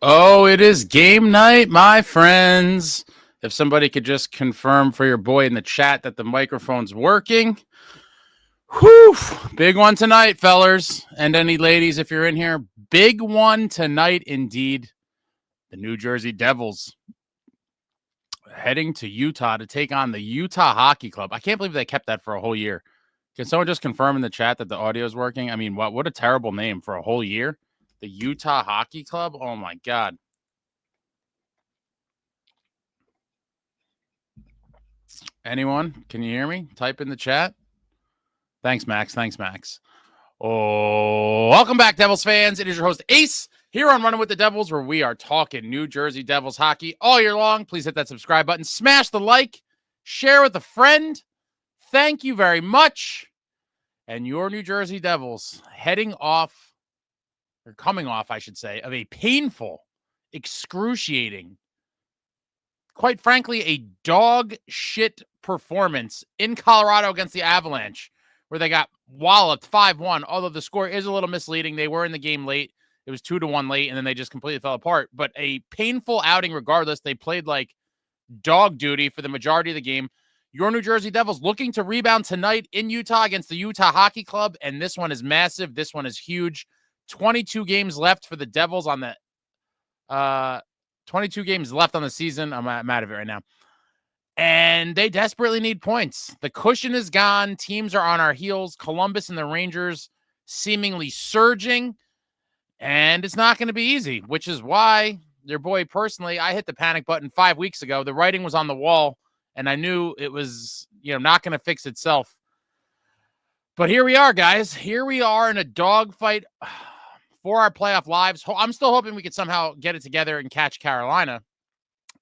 Oh, it is game night, my friends. If somebody could just confirm for your boy in the chat that the microphone's working. Whew, big one tonight, fellers. And any ladies, if you're in here, big one tonight indeed. The New Jersey Devils heading to Utah to take on the Utah Hockey Club. I can't believe they kept that for a whole year. Can someone just confirm in the chat that the audio is working? I mean, what a terrible name for a whole year. The Utah Hockey Club? Oh, my God. Anyone? Can you hear me? Type in the chat. Thanks, Max. Oh, welcome back, Devils fans. It is your host, Ace, here on Running with the Devils, where we are talking New Jersey Devils hockey all year long. Please hit that subscribe button, smash the like, share with a friend. Thank you very much. And your New Jersey Devils coming off, I should say, of a painful, excruciating, quite frankly, a dog shit performance in Colorado against the Avalanche, where they got walloped 5-1, although the score is a little misleading. They were in the game late. It was 2-1 late, and then they just completely fell apart. But a painful outing regardless. They played like dog duty for the majority of the game. Your New Jersey Devils looking to rebound tonight in Utah against the Utah Hockey Club, and this one is massive. This one is huge. 22 games left for the Devils on the 22 games left on the season. I'm out of it right now. And they desperately need points. The cushion is gone. Teams are on our heels. Columbus and the Rangers seemingly surging. And it's not going to be easy, which is why your boy personally, I hit the panic button 5 weeks ago. The writing was on the wall, and I knew it was, not going to fix itself. But here we are, guys. Here we are in a dogfight for our playoff lives. I'm still hoping we could somehow get it together and catch Carolina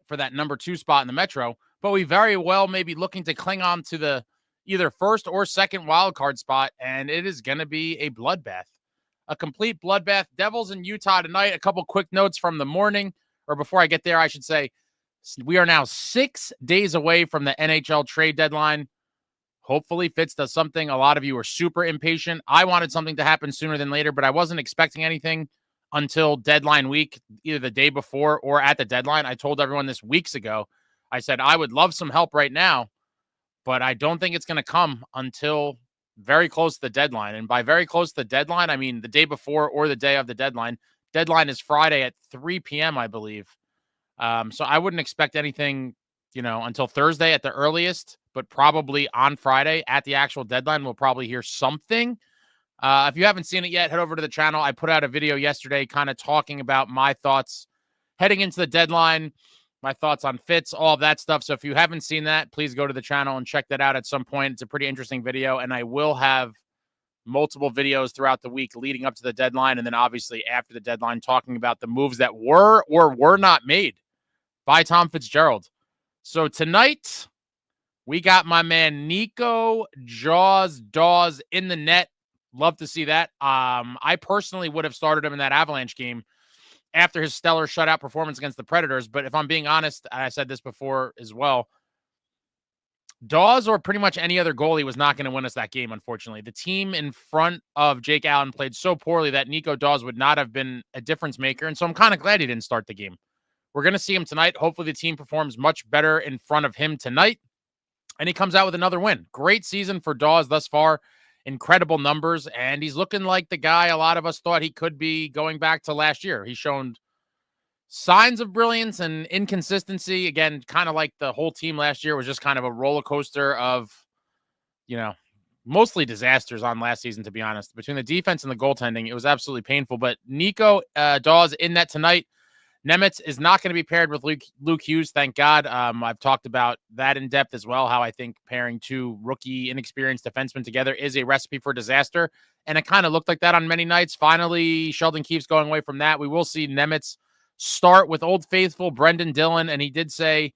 for that number 2 spot in the Metro. But we very well may be looking to cling on to the either first or second wild card spot, and it is going to be a bloodbath. A complete bloodbath. Devils in Utah tonight. A couple quick notes from the morning, or before I get there, I should say, we are now 6 days away from the NHL trade deadline. Hopefully Fitz does something. A lot of you are super impatient. I wanted something to happen sooner than later, but I wasn't expecting anything until deadline week, either the day before or at the deadline. I told everyone this weeks ago. I said, I would love some help right now, but I don't think it's going to come until very close to the deadline. And by very close to the deadline, I mean the day before or the day of the deadline. Deadline is Friday at 3 p.m., I believe. So I wouldn't expect anything, until Thursday at the earliest, but probably on Friday at the actual deadline, we'll probably hear something. If you haven't seen it yet, head over to the channel. I put out a video yesterday kind of talking about my thoughts heading into the deadline, my thoughts on Fitz, all of that stuff. So if you haven't seen that, please go to the channel and check that out at some point. It's a pretty interesting video, and I will have multiple videos throughout the week leading up to the deadline, and then obviously after the deadline talking about the moves that were or were not made by Tom Fitzgerald. So tonight, we got my man Nico Dawes in the net. Love to see that. I personally would have started him in that Avalanche game after his stellar shutout performance against the Predators. But if I'm being honest, and I said this before as well, Dawes or pretty much any other goalie was not going to win us that game, unfortunately. The team in front of Jake Allen played so poorly that Nico Dawes would not have been a difference maker. And so I'm kind of glad he didn't start the game. We're going to see him tonight. Hopefully the team performs much better in front of him tonight, and he comes out with another win. Great season for Dawes thus far. Incredible numbers, and he's looking like the guy a lot of us thought he could be going back to last year. He's shown signs of brilliance and inconsistency. Again, kind of like the whole team last year was just kind of a roller coaster of, mostly disasters on last season, to be honest. Between the defense and the goaltending, it was absolutely painful. But Nico Dawes in net tonight. Nemitz is not going to be paired with Luke Hughes, thank God. I've talked about that in depth as well, how I think pairing two rookie, inexperienced defensemen together is a recipe for disaster, and it kind of looked like that on many nights. Finally, Sheldon Keefe's going away from that. We will see Nemitz start with Old Faithful Brendan Dillon, and he did say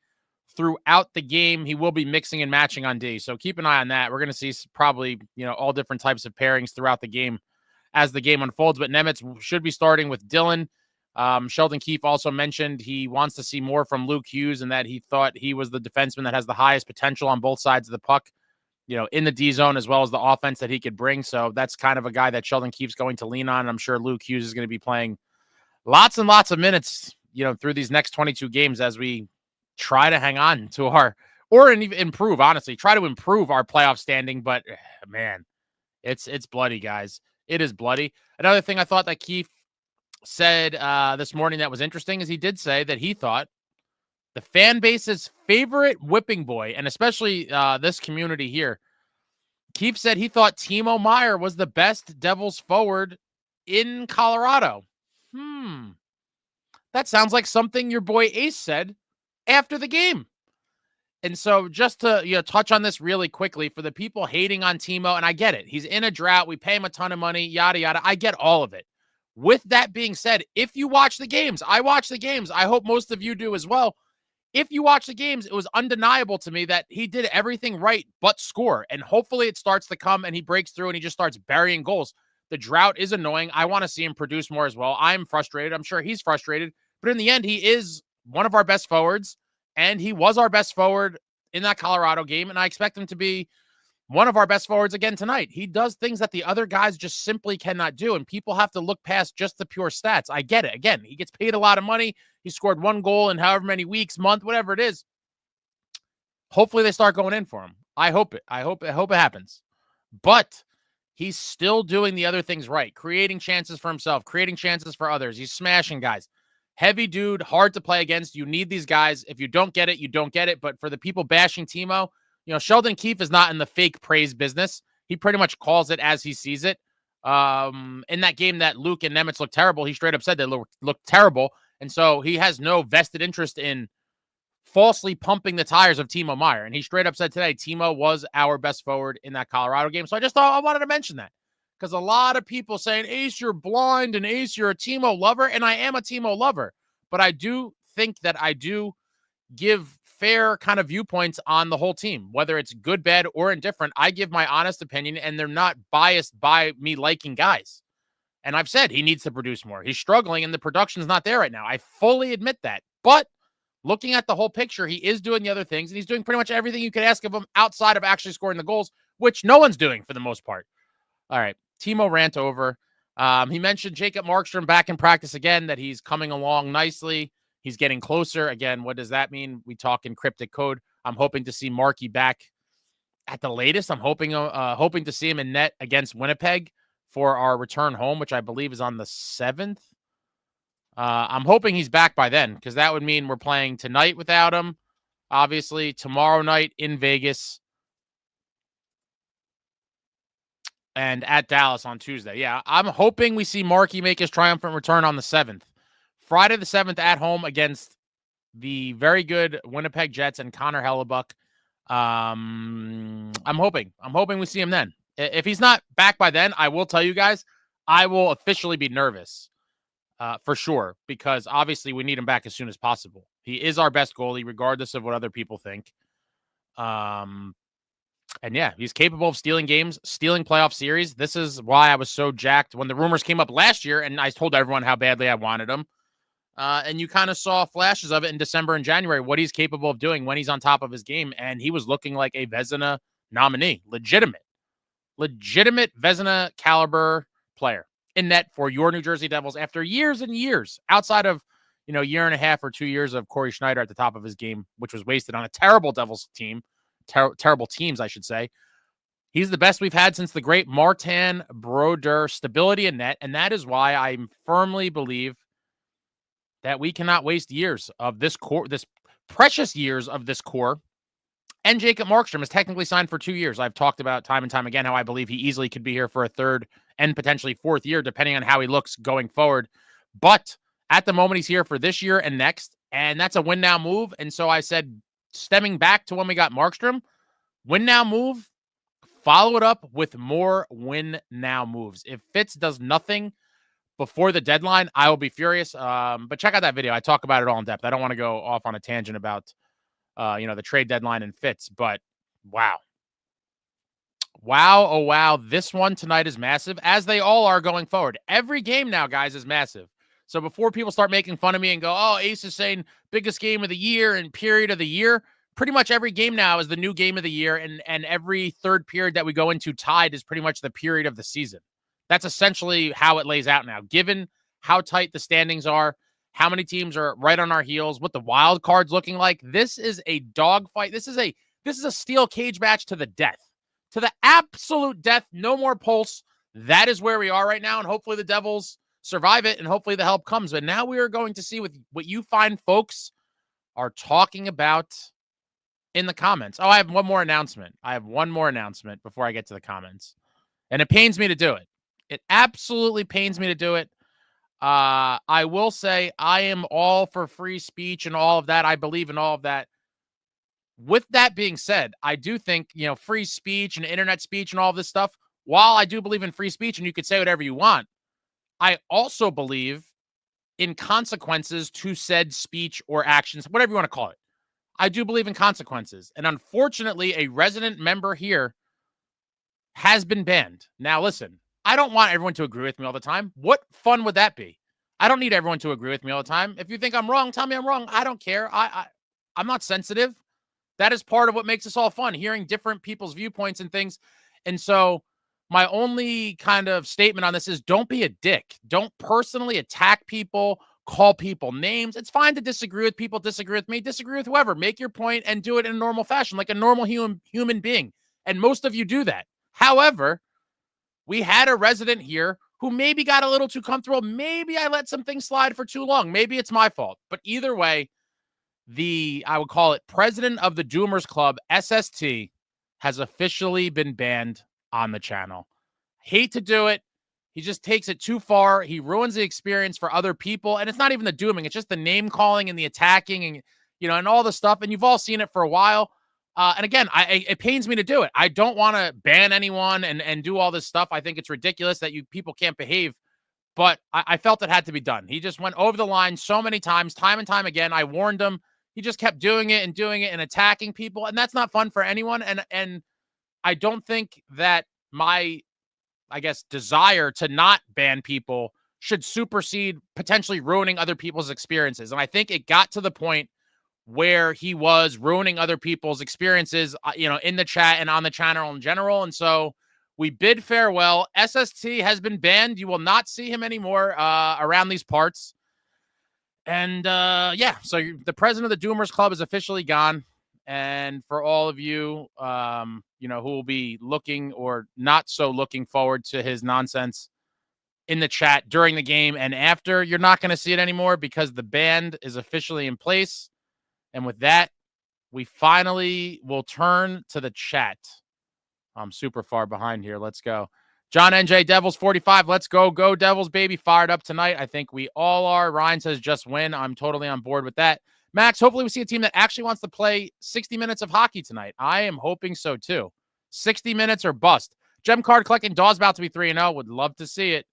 throughout the game he will be mixing and matching on D, so keep an eye on that. We're going to see probably all different types of pairings throughout the game as the game unfolds, but Nemitz should be starting with Dillon. Sheldon Keefe also mentioned he wants to see more from Luke Hughes and that he thought he was the defenseman that has the highest potential on both sides of the puck, in the D zone as well as the offense that he could bring. So that's kind of a guy that Sheldon Keefe's going to lean on. I'm sure Luke Hughes is going to be playing lots and lots of minutes, through these next 22 games as we try to hang on to or even improve, honestly, try to improve our playoff standing. But man, it's bloody, guys. It is bloody. Another thing I thought that Keefe said this morning that was interesting is he did say that he thought the fan base's favorite whipping boy, and especially this community here, Keefe said he thought Timo Meier was the best Devils forward in Colorado. That sounds like something your boy Ace said after the game. And so just to touch on this really quickly for the people hating on Timo, and I get it. He's in a drought. We pay him a ton of money, yada, yada. I get all of it. With that being said, if you watch the games, I watch the games. I hope most of you do as well. If you watch the games, it was undeniable to me that he did everything right but score. And hopefully it starts to come and he breaks through and he just starts burying goals. The drought is annoying. I want to see him produce more as well. I'm frustrated. I'm sure he's frustrated. But in the end, he is one of our best forwards. And he was our best forward in that Colorado game. And I expect him to be one of our best forwards again tonight. He does things that the other guys just simply cannot do. And people have to look past just the pure stats. I get it. Again, he gets paid a lot of money. He scored one goal in however many weeks, month, whatever it is. Hopefully they start going in for him. I hope it. I hope it happens. But he's still doing the other things right. Creating chances for himself, creating chances for others. He's smashing guys. Heavy dude, hard to play against. You need these guys. If you don't get it, you don't get it. But for the people bashing Timo, Sheldon Keefe is not in the fake praise business. He pretty much calls it as he sees it. In that game that Luke and Nemitz looked terrible, he straight up said they looked terrible. And so he has no vested interest in falsely pumping the tires of Timo Meier. And he straight up said today, Timo was our best forward in that Colorado game. So I just thought I wanted to mention that. Because a lot of people saying, Ace, you're blind, and Ace, you're a Timo lover. And I am a Timo lover. But I do think that I do give fair kind of viewpoints on the whole team, whether it's good, bad, or indifferent. I give my honest opinion, and they're not biased by me liking guys. And I've said he needs to produce more. He's struggling, and the production's not there right now. I fully admit that. But looking at the whole picture, he is doing the other things, and he's doing pretty much everything you could ask of him outside of actually scoring the goals, which no one's doing for the most part. All right, Timo rant over. He mentioned Jacob Markstrom back in practice again, that he's coming along nicely. He's getting closer. Again, what does that mean? We talk in cryptic code. I'm hoping to see Marky back at the latest. I'm hoping to see him in net against Winnipeg for our return home, which I believe is on the 7th. I'm hoping he's back by then, because that would mean we're playing tonight without him. Obviously, tomorrow night in Vegas. And at Dallas on Tuesday. Yeah, I'm hoping we see Marky make his triumphant return on the 7th. Friday the 7th at home against the very good Winnipeg Jets and Connor Hellebuck. I'm hoping we see him then. If he's not back by then, I will tell you guys, I will officially be nervous for sure, because obviously we need him back as soon as possible. He is our best goalie, regardless of what other people think. And yeah, he's capable of stealing games, stealing playoff series. This is why I was so jacked when the rumors came up last year, and I told everyone how badly I wanted him. And you kind of saw flashes of it in December and January, what he's capable of doing when he's on top of his game. And he was looking like a Vezina nominee, legitimate Vezina caliber player in net for your New Jersey Devils after years and years, outside of, year and a half or 2 years of Corey Schneider at the top of his game, which was wasted on a terrible Devils team, terrible teams, I should say. He's the best we've had since the great Martin Brodeur. Stability in net. And that is why I firmly believe that we cannot waste years of this core, this precious years of this core. And Jacob Markstrom is technically signed for 2 years. I've talked about time and time again how I believe he easily could be here for a third and potentially fourth year, depending on how he looks going forward. But at the moment, he's here for this year and next, and that's a win-now move. And so I said, stemming back to when we got Markstrom, win-now move, follow it up with more win-now moves. If Fitz does nothing before the deadline, I will be furious. But check out that video. I talk about it all in depth. I don't want to go off on a tangent about, the trade deadline and Fitz, but wow. Wow, oh wow. This one tonight is massive, as they all are going forward. Every game now, guys, is massive. So before people start making fun of me and go, oh, Ace is saying biggest game of the year and period of the year, pretty much every game now is the new game of the year, and every third period that we go into tied is pretty much the period of the season. That's essentially how it lays out now. Given how tight the standings are, how many teams are right on our heels, what the wild card's looking like. This is a dogfight. This is a steel cage match to the death, to the absolute death. No more pulse. That is where we are right now, and hopefully the Devils survive it, and hopefully the help comes. But now we are going to see what you find folks are talking about in the comments. Oh, I have one more announcement. Before I get to the comments. And it pains me to do it. It absolutely pains me to do it. I will say I am all for free speech and all of that. I believe in all of that. With that being said, I do think, free speech and internet speech and all of this stuff, while I do believe in free speech and you could say whatever you want, I also believe in consequences to said speech or actions, whatever you want to call it. I do believe in consequences. And unfortunately, a resident member here has been banned. Now, listen, I don't want everyone to agree with me all the time. What fun would that be? I don't need everyone to agree with me all the time. If you think I'm wrong, tell me I'm wrong. I don't care. I'm not sensitive. That is part of what makes us all fun, hearing different people's viewpoints and things. And so my only kind of statement on this is don't be a dick. Don't personally attack people, call people names. It's fine to disagree with people, disagree with me, disagree with whoever. Make your point and do it in a normal fashion, like a normal human being. And most of you do that. However, we had a resident here who maybe got a little too comfortable. Maybe I let some things slide for too long. Maybe it's my fault. But either way, I would call it president of the Doomers Club, SST, has officially been banned on the channel. Hate to do it. He just takes it too far. He ruins the experience for other people. And it's not even the dooming. It's just the name calling and the attacking and, and all the stuff. And you've all seen it for a while. And again, it pains me to do it. I don't want to ban anyone and do all this stuff. I think it's ridiculous that people can't behave. But I felt it had to be done. He just went over the line so many times, time and time again. I warned him. He just kept doing it and attacking people. And that's not fun for anyone. And I don't think that my, desire to not ban people should supersede potentially ruining other people's experiences. And I think it got to the point where he was ruining other people's experiences, in the chat and on the channel in general. And so we bid farewell. SST has been banned. You will not see him anymore around these parts. And so the president of the Doomers Club is officially gone. And for all of you, who will be looking or not so looking forward to his nonsense in the chat during the game and after, you're not going to see it anymore because the ban is officially in place. And with that, we finally will turn to the chat. I'm super far behind here. Let's go. John NJ Devils 45. Let's go. Go Devils, baby. Fired up tonight. I think we all are. Ryan says just win. I'm totally on board with that. Max, hopefully we see a team that actually wants to play 60 minutes of hockey tonight. I am hoping so too. 60 minutes or bust. Gem card collecting. Dawes about to be 3-0. Would love to see it.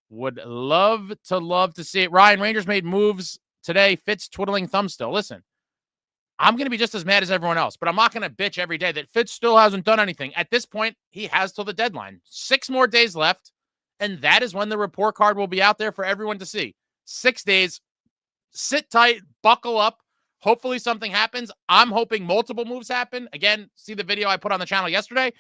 Would love to see it. Ryan, Rangers made moves today. Fitz twiddling thumbs still. Listen, I'm going to be just as mad as everyone else, but I'm not going to bitch every day that Fitz still hasn't done anything. At this point, he has till the deadline. 6 more days left, and that is when the report card will be out there for everyone to see. 6 days. Sit tight, buckle up. Hopefully something happens. I'm hoping multiple moves happen. Again, see the video I put on the channel yesterday.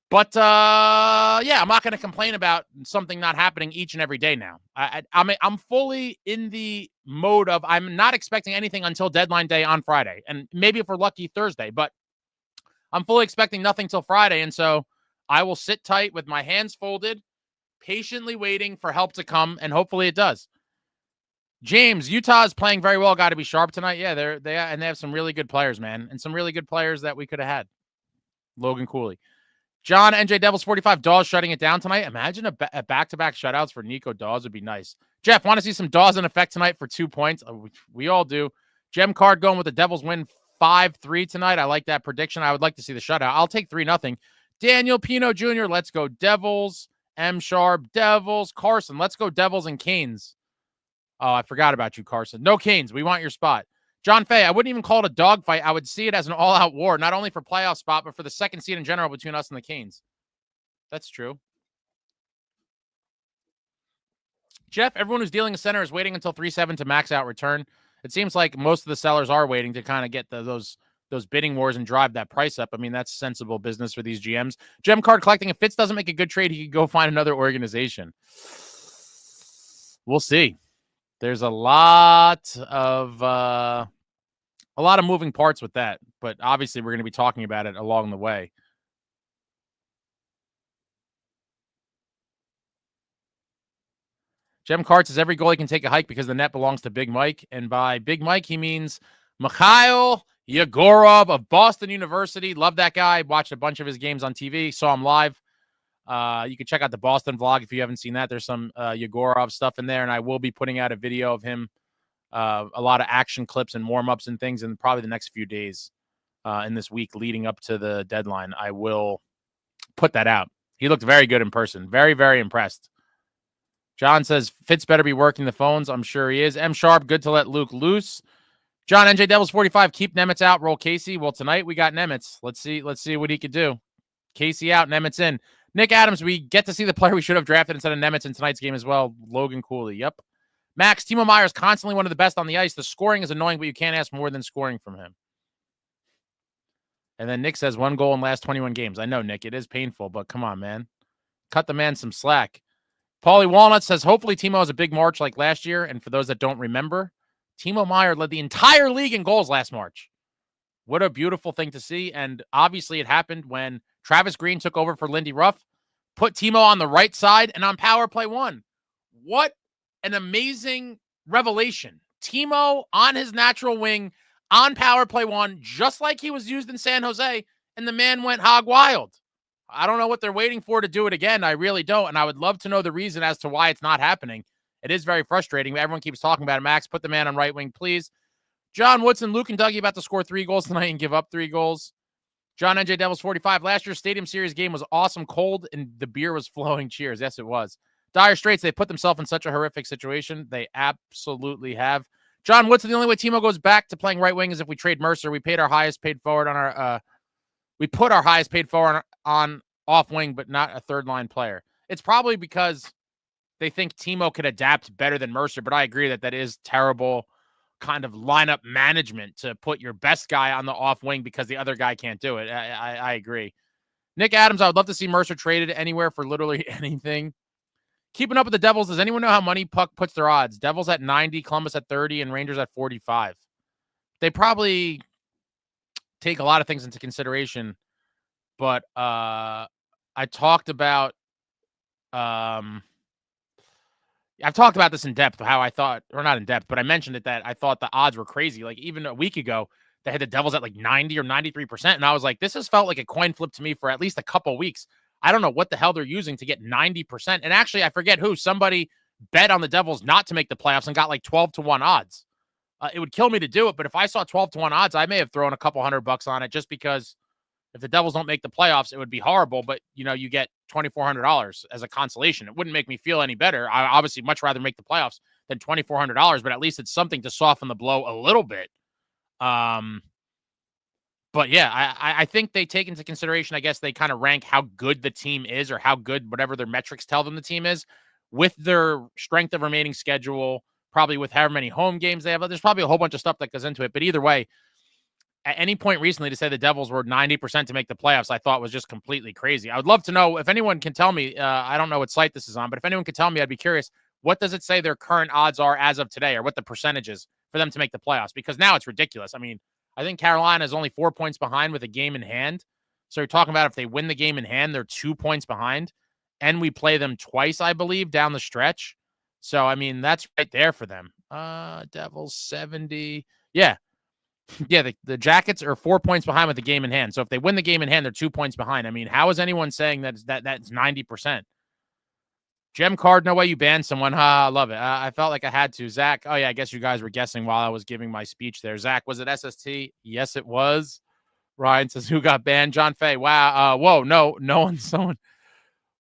But, I'm not going to complain about something not happening each and every day now. I'm fully in the mode of I'm not expecting anything until deadline day on Friday. And maybe if we're lucky, Thursday. But I'm fully expecting nothing till Friday. And so I will sit tight with my hands folded, patiently waiting for help to come. And hopefully it does. James, Utah is playing very well. Got to be sharp tonight. Yeah, they have some really good players, man. And some really good players that we could have had. Logan Cooley. John, NJ Devils 45, Dawes shutting it down tonight. Imagine a back-to-back shutouts for Nico Dawes would be nice. Jeff, want to see some Dawes in effect tonight for 2 points? We all do. Gem card going with the Devils win 5-3 tonight. I like that prediction. I would like to see the shutout. I'll take 3-0. Daniel Pino Jr., let's go Devils. M. Sharp, Devils. Carson, let's go Devils and Canes. Oh, I forgot about you, Carson. No Canes. We want your spot. John Fay, I wouldn't even call it a dogfight. I would see it as an all-out war, not only for playoff spot, but for the second seed in general between us and the Canes. That's true. Jeff, everyone who's dealing a center is waiting until 3-7 to max out return. It seems like most of the sellers are waiting to kind of get those bidding wars and drive that price up. I mean, that's sensible business for these GMs. Gem card collecting, if Fitz doesn't make a good trade, he could go find another organization. we'll see. There's a lot of moving parts with that, but obviously we're going to be talking about it along the way. Jem Cart says every goalie can take a hike because the net belongs to Big Mike. And by Big Mike, he means Mikhail Yegorov of Boston University. Love that guy. Watched a bunch of his games on TV. Saw him live. You can check out the Boston vlog if you haven't seen that. There's some Yegorov stuff in there. And I will be putting out a video of him, a lot of action clips and warm-ups and things in probably the next few days in this week leading up to the deadline. I will put that out. He looked very good in person. Very, very impressed. John says, Fitz better be working the phones. I'm sure he is. M. Sharp, good to let Luke loose. John, NJ Devils 45, keep Nemitz out, roll Casey. Well, tonight we got Nemitz. Let's see what he could do. Casey out, Nemitz in. Nick Adams, we get to see the player we should have drafted instead of Nemitz in tonight's game as well. Logan Cooley, yep. Max, Timo Meier is constantly one of the best on the ice. The scoring is annoying, but you can't ask more than scoring from him. And then Nick says 1 goal in last 21 games. I know, Nick, it is painful, but come on, man. Cut the man some slack. Paulie Walnut says, hopefully Timo has a big March like last year. And for those that don't remember, Timo Meier led the entire league in goals last March. What a beautiful thing to see. And obviously it happened when Travis Green took over for Lindy Ruff, put Timo on the right side and on power play 1. What an amazing revelation. Timo on his natural wing on power play 1, just like he was used in San Jose. And the man went hog wild. I don't know what they're waiting for to do it again. I really don't. And I would love to know the reason as to why it's not happening. It is very frustrating. Everyone keeps talking about it. Max, put the man on right wing, please. John Woodson, Luke and Dougie about to score 3 goals tonight and give up 3 goals. John, NJ Devils 45. Last year's Stadium Series game was awesome, cold, and the beer was flowing. Cheers. Yes, it was. Dire Straits, they put themselves in such a horrific situation. They absolutely have. John Woodson, the only way Timo goes back to playing right wing is if we trade Mercer. We paid our highest paid forward on our we put our highest paid forward on off wing, but not a third line player. It's probably because they think Timo could adapt better than Mercer, but I agree that is terrible kind of lineup management to put your best guy on the off wing because the other guy can't do it. I agree. Nick Adams, I would love to see Mercer traded anywhere for literally anything. Keeping up with the Devils, does anyone know how Money Puck puts their odds? Devils at 90, Columbus at 30, and Rangers at 45. They probably take a lot of things into consideration, but I talked about I've talked about this in depth, how I thought, or not in depth, but I mentioned it that I thought the odds were crazy. Like even a week ago, they had the Devils at like 90 or 93%. And I was like, this has felt like a coin flip to me for at least a couple weeks. I don't know what the hell they're using to get 90%. And actually, I forget who. Somebody bet on the Devils not to make the playoffs and got like 12-1 odds. It would kill me to do it, but if I saw 12-1 odds, I may have thrown a couple $100 on it just because if the Devils don't make the playoffs, it would be horrible. But, you know, you get $2,400 as a consolation. It wouldn't make me feel any better. I obviously much rather make the playoffs than $2,400, but at least it's something to soften the blow a little bit. But yeah, I think they take into consideration, I guess they kind of rank how good the team is or how good whatever their metrics tell them the team is with their strength of remaining schedule, probably with however many home games they have. There's probably a whole bunch of stuff that goes into it. But either way, at any point recently to say the Devils were 90% to make the playoffs, I thought was just completely crazy. I would love to know if anyone can tell me, I don't know what site this is on, but if anyone can tell me, I'd be curious. What does it say their current odds are as of today or what the percentages for them to make the playoffs? Because now it's ridiculous. I mean, I think Carolina is only 4 points behind with a game in hand. So you're talking about if they win the game in hand, they're 2 points behind. And we play them twice, I believe, down the stretch. So, I mean, that's right there for them. Devils 70. Yeah. Yeah, the Jackets are 4 points behind with the game in hand. So if they win the game in hand, they're 2 points behind. I mean, how is anyone saying that's 90%? Gem Card, no way you banned someone. I love it. I felt like I had to. Zach, oh yeah, I guess you guys were guessing while I was giving my speech there. Zach, was it SST? Yes, it was. Ryan says, who got banned? John Fay. Wow. Whoa, no one, someone.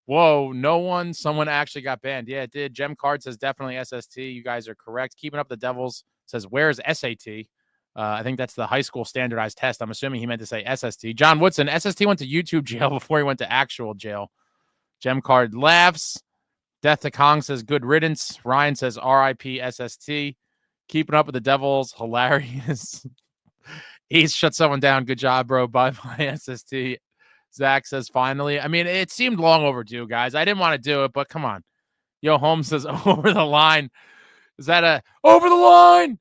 Whoa, someone actually got banned. Yeah, it did. Gem Card says definitely SST. You guys are correct. Keeping Up the Devils says, where's SAT? I think that's the high school standardized test. I'm assuming he meant to say SST. John Woodson, SST went to YouTube jail before he went to actual jail. Gem Card laughs. Death to Kong says, good riddance. Ryan says, RIP SST. Keeping Up with the Devils. Hilarious. He's shut someone down. Good job, bro. Bye bye SST. Zach says, finally. I mean, it seemed long overdue, guys. I didn't want to do it, but come on. Yo, Holmes says over the line. Is that a over the line?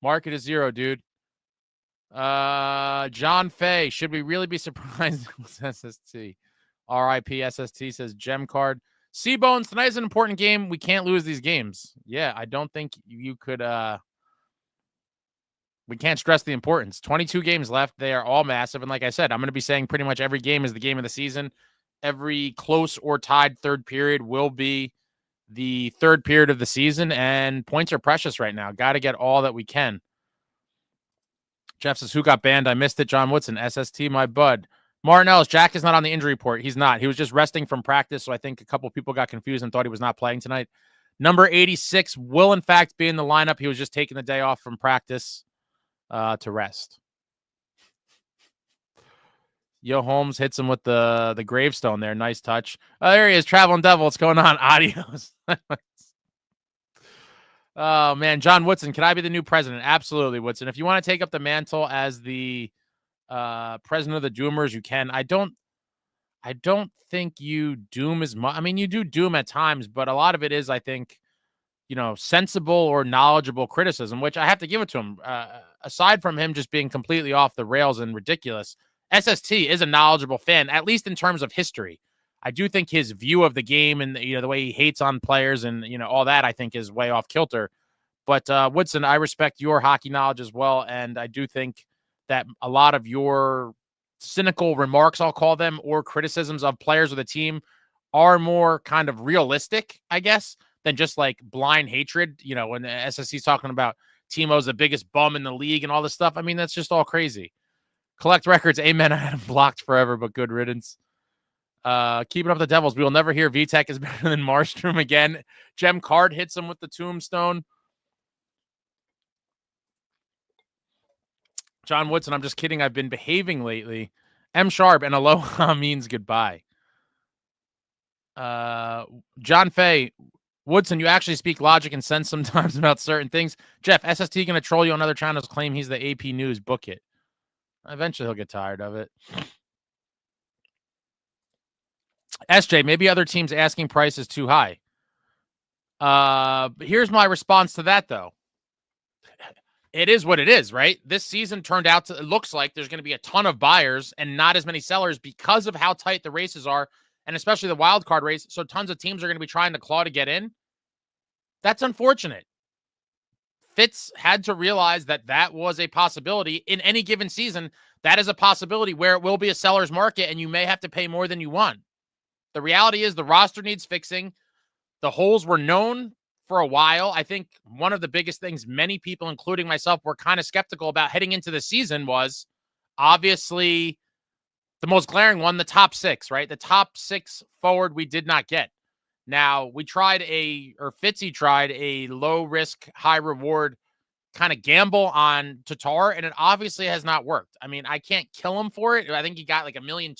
Market is 0, dude. John Fay, should we really be surprised with SST? RIP SST says gem card. C-Bones, tonight is an important game. We can't lose these games. Yeah, I don't think you could we can't stress the importance. 22 games left. They are all massive. And like I said, I'm going to be saying pretty much every game is the game of the season. Every close or tied third period will be the third period of the season, and points are precious right now. Got to get all that we can. Jeff says, who got banned? I missed it. John Woodson, SST, my bud. Martin Ellis, Jack is not on the injury report. He's not. He was just resting from practice, so I think a couple people got confused and thought he was not playing tonight. Number 86 will, in fact, be in the lineup. He was just taking the day off from practice to rest. Yo, Holmes hits him with the gravestone there. Nice touch. There he is, Traveling Devil. What's going on? Adios. Oh, man. John Woodson, can I be the new president? Absolutely, Woodson. If you want to take up the mantle as the president of the Doomers, you can. I don't think you doom as much. I mean, you do doom at times, but a lot of it is, I think, sensible or knowledgeable criticism, which I have to give it to him. Aside from him just being completely off the rails and ridiculous, SST is a knowledgeable fan, at least in terms of history. I do think his view of the game and the way he hates on players and all that, I think, is way off kilter. But Woodson, I respect your hockey knowledge as well, and I do think that a lot of your cynical remarks, I'll call them, or criticisms of players of the team are more kind of realistic, I guess, than just like blind hatred. When the SSC's talking about Timo's the biggest bum in the league and all this stuff. I mean, that's just all crazy. Collect records. Amen. I had him blocked forever, but good riddance. Keeping up the Devils. We will never hear VTech is better than Marstrom again. Gem Card hits him with the tombstone. John Woodson, I'm just kidding. I've been behaving lately. M Sharp and aloha means goodbye. John Fay, Woodson, you actually speak logic and sense sometimes about certain things. Jeff, SST going to troll you on other channels, claim he's the AP News. Book it. Eventually he'll get tired of it. SJ, maybe other teams' asking price is too high. Here's my response to that, though. It is what it is, right? This season turned out to, it looks like there's going to be a ton of buyers and not as many sellers because of how tight the races are, and especially the wild card race. So tons of teams are going to be trying to claw to get in. That's unfortunate. Fitz had to realize that that was a possibility in any given season. That is a possibility where it will be a seller's market and you may have to pay more than you want. The reality is the roster needs fixing. The holes were known for a while. I think one of the biggest things many people, including myself, were kind of skeptical about heading into the season was obviously the most glaring one, the top six, right? The top six forward we did not get. Now, we tried Fitzy tried a low risk, high reward kind of gamble on Tatar, and it obviously has not worked. I mean, I can't kill him for it. I think he got like $1.2 million.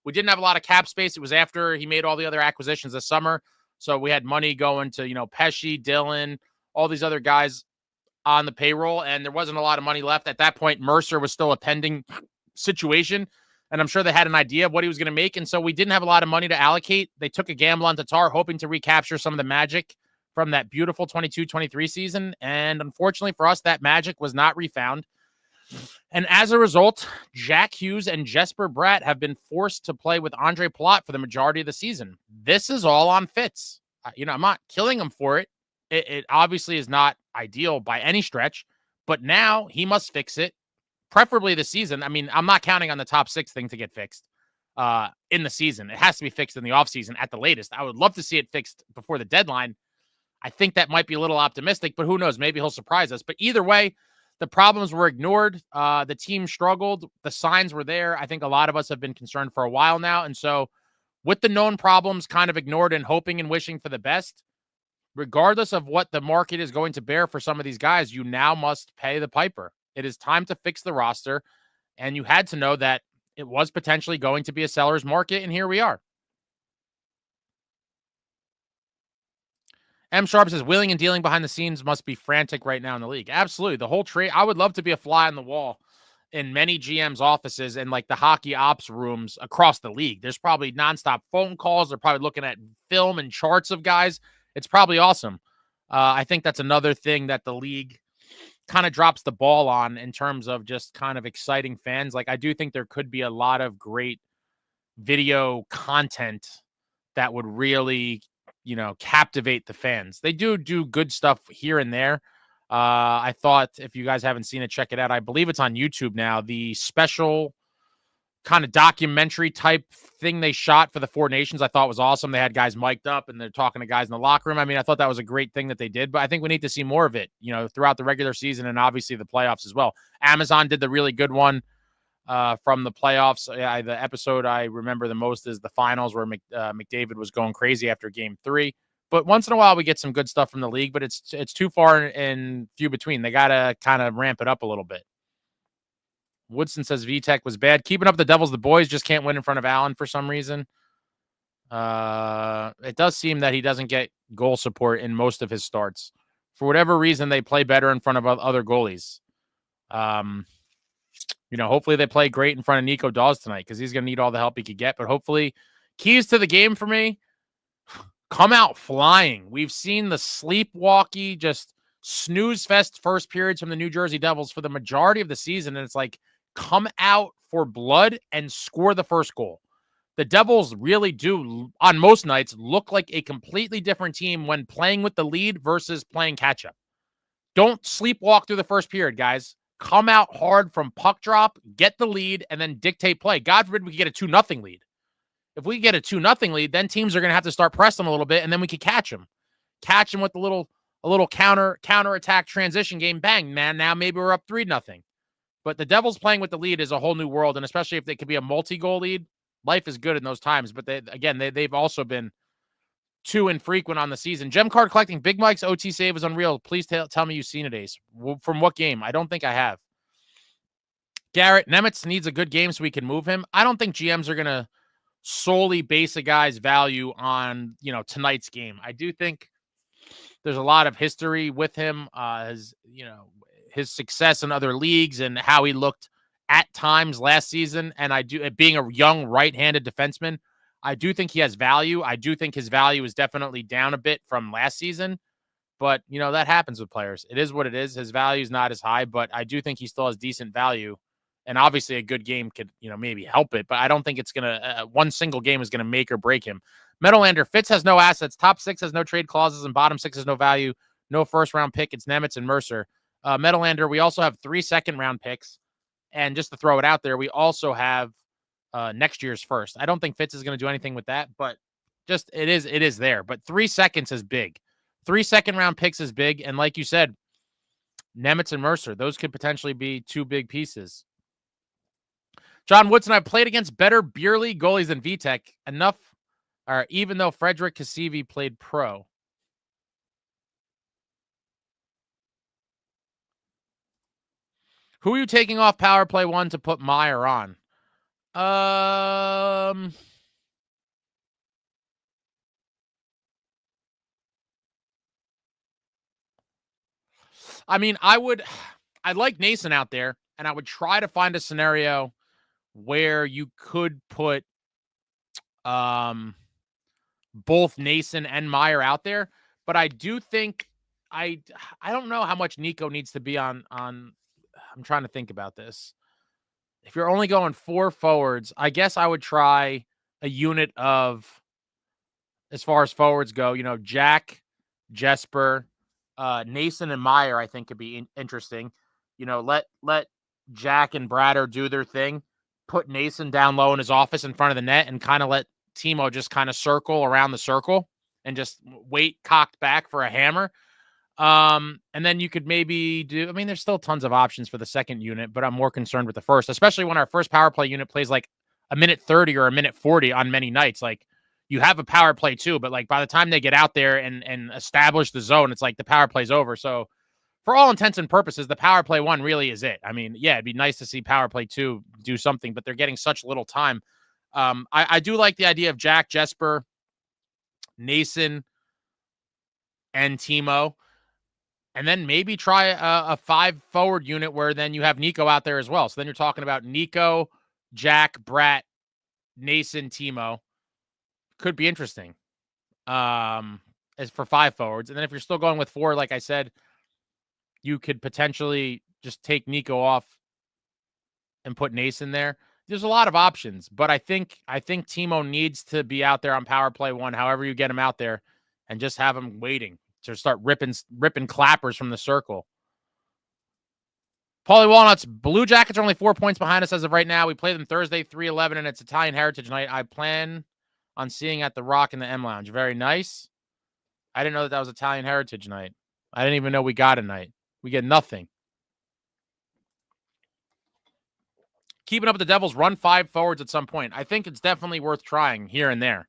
We didn't have a lot of cap space. It was after he made all the other acquisitions this summer. So we had money going to, Pesci, Dillon, all these other guys on the payroll, and there wasn't a lot of money left. At that point, Mercer was still a pending situation, and I'm sure they had an idea of what he was going to make, and so we didn't have a lot of money to allocate. They took a gamble on Tatar, hoping to recapture some of the magic from that beautiful 22-23 season, and unfortunately for us, that magic was not refound. And as a result, Jackhughes and Jesper Bratt have been forced to play with Andre Palat for the majority of the season. This is all on Fitz. I'm not killing him for it. It obviously is not ideal by any stretch, but now he must fix it, preferably this season. I mean, I'm not counting on the top six thing to get fixed in the season. It has to be fixed in the offseason at the latest. I would love to see it fixed before the deadline. I think that might be a little optimistic, but who knows? Maybe he'll surprise us. But either way, the problems were ignored. The team struggled. The signs were there. I think a lot of us have been concerned for a while now. And so with the known problems kind of ignored and hoping and wishing for the best, regardless of what the market is going to bear for some of these guys, you now must pay the piper. It is time to fix the roster. And you had to know that it was potentially going to be a seller's market. And here we are. M. Sharp says, wheeling and dealing behind the scenes must be frantic right now in the league. Absolutely. The whole trade, I would love to be a fly on the wall in many GM's offices and like the hockey ops rooms across the league. There's probably nonstop phone calls. They're probably looking at film and charts of guys. It's probably awesome. I think that's another thing that the league kind of drops the ball on in terms of just kind of exciting fans. Like, I do think there could be a lot of great video content that would really, captivate the fans. They do good stuff here and there. I thought, if you guys haven't seen it, check it out. I believe it's on YouTube now. The special kind of documentary type thing they shot for the Four Nations, I thought was awesome. They had guys mic'd up and they're talking to guys in the locker room. I mean, I thought that was a great thing that they did, but I think we need to see more of it, throughout the regular season and obviously the playoffs as well. Amazon did the really good one from the playoffs. The episode I remember the most is the finals where McDavid was going crazy after game 3. But once in a while, we get some good stuff from the league, but it's too far and few between. They got to kind of ramp it up a little bit. Woodson says VTech was bad. Keeping up the Devils, the boys just can't win in front of Allen for some reason. It does seem that he doesn't get goal support in most of his starts. For whatever reason, they play better in front of other goalies. Hopefully they play great in front of Nico Dawes tonight because he's going to need all the help he could get. But hopefully, keys to the game for me, come out flying. We've seen the sleepwalky, just snooze fest first periods from the New Jersey Devils for the majority of the season. And it's like, come out for blood and score the first goal. The Devils really do, on most nights, look like a completely different team when playing with the lead versus playing catch-up. Don't sleepwalk through the first period, guys. Come out hard from puck drop, get the lead, and then dictate play. God forbid we get a 2-0 lead. If we get a 2-0 lead, then teams are going to have to start pressing them a little bit, and then we could catch them. Catch them with a little counter attack transition game. Bang, man. Now maybe we're up 3-0. But the Devils playing with the lead is a whole new world, and especially if they could be a multi-goal lead, life is good in those times. But they've also been too infrequent on the season. Gem card collecting. Big Mike's OT save is unreal. Please tell me you've seen it, Ace. From what game? I don't think I have. Garrett, Nemitz needs a good game so we can move him. I don't think GMs are going to solely base a guy's value on, tonight's game. I do think there's a lot of history with him, his success in other leagues and how he looked at times last season. And being a young right-handed defenseman, I do think he has value. I do think his value is definitely down a bit from last season, but that happens with players. It is what it is. His value is not as high, but I do think he still has decent value. And obviously a good game could, maybe help it, but I don't think it's going to, one single game is going to make or break him. Meadowlander, Fitz has no assets. Top 6 has no trade clauses and bottom 6 has no value. No first round pick. It's Nemitz and Mercer. Meadowlander, we also have 3 second-round picks. And just to throw it out there, we also have next year's first. I don't think Fitz is going to do anything with that, but just it is there. But 3 seconds is big. 3 second-round picks is big. And like you said, Nemitz and Mercer, those could potentially be 2 big pieces. John Woodson, I've played against better beer league goalies than VTech. Even though Frederick Cassivi played pro. Who are you taking off power play 1 to put Meier on? I mean, I'd like Nason out there, and I would try to find a scenario where you could put both Nason and Meier out there. But I do think I don't know how much Nico needs to be on. I'm trying to think about this. If you're only going 4 forwards, I guess I would try a unit of, as far as forwards go, Jack, Jesper, Nason, and Meier, I think could be interesting. Let Jack and Bratter do their thing. Put Nason down low in his office in front of the net and kind of let Timo just kind of circle around the circle and just wait cocked back for a hammer. And then you could maybe there's still tons of options for the second unit, but I'm more concerned with the first, especially when our first power play unit plays like a minute 30 or a minute 40 on many nights. Like, you have a power play too, but like by the time they get out there and establish the zone, it's like the power play's over. So for all intents and purposes, the power play 1 really is it. I mean, yeah, it'd be nice to see power play 2 do something, but they're getting such little time. I do like the idea of Jack, Jesper, Nason, and Timo. And then maybe try a 5-forward unit where then you have Nico out there as well. So then you're talking about Nico, Jack, Brat, Nason, Timo. Could be interesting as for 5 forwards. And then if you're still going with 4, like I said, you could potentially just take Nico off and put Nason there. There's a lot of options, but I think Timo needs to be out there on power play 1, however you get him out there, and just have him waiting to start ripping clappers from the circle. Paulie Walnuts, Blue Jackets are only 4 points behind us as of right now. We play them Thursday, 3/11, and it's Italian Heritage Night. I plan on seeing at the Rock in the M Lounge. Very nice. I didn't know that was Italian Heritage Night. I didn't even know we got a night. We get nothing. Keeping up with the Devils, run 5 forwards at some point. I think it's definitely worth trying here and there.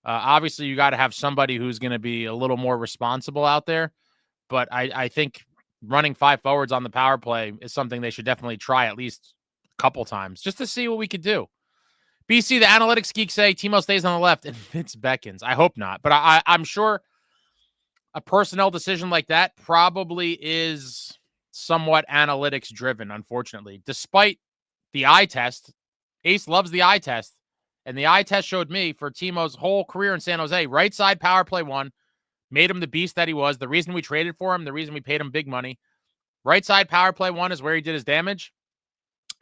Obviously, you got to have somebody who's going to be a little more responsible out there. But I think running 5 forwards on the power play is something they should definitely try at least a couple times just to see what we could do. BC, the analytics geeks say Timo stays on the left and Fitz beckons. I hope not. But I'm sure a personnel decision like that probably is somewhat analytics driven, unfortunately. Despite the eye test, Ace loves the eye test. And the eye test showed me for Timo's whole career in San Jose, right side power play 1, made him the beast that he was. The reason we traded for him, the reason we paid him big money. Right side power play 1 is where he did his damage.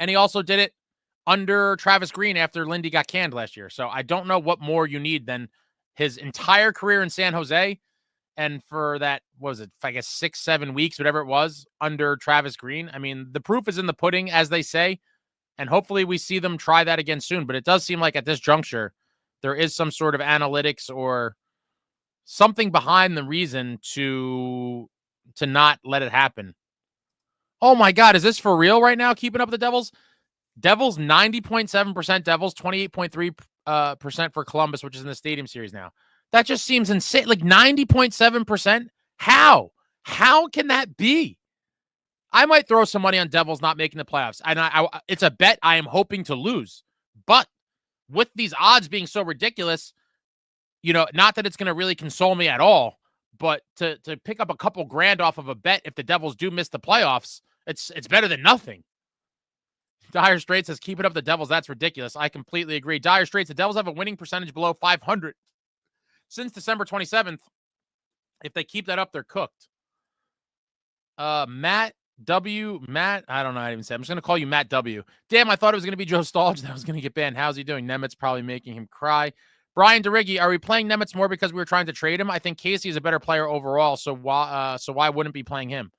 And he also did it under Travis Green after Lindy got canned last year. So I don't know what more you need than his entire career in San Jose. And for that, what was it, I guess 6-7 weeks, whatever it was, under Travis Green. I mean, the proof is in the pudding, as they say. And hopefully we see them try that again soon. But it does seem like at this juncture, there is some sort of analytics or something behind the reason to not let it happen. Oh my God, is this for real right now? Keeping up with the Devils? Devils 90.7%, Devils 28.3% for Columbus, which is in the Stadium Series now. That just seems insane. Like 90.7%? How? How can that be? I might throw some money on Devils not making the playoffs. And it's a bet I am hoping to lose. But with these odds being so ridiculous, not that it's going to really console me at all, but to pick up a couple grand off of a bet if the Devils do miss the playoffs, it's better than nothing. Dire Straits says, keep it up the Devils. That's ridiculous. I completely agree. Dire Straits, the Devils have a winning percentage below 500 since December 27th. If they keep that up, they're cooked. Matt, I don't know how to even say it. I'm just going to call you Matt W. Damn, I thought it was going to be Joe Stalge that was going to get banned. How's he doing? Nemitz probably making him cry. Brian DeRiggi, are we playing Nemitz more because we were trying to trade him? I think Casey is a better player overall, so why wouldn't be playing him?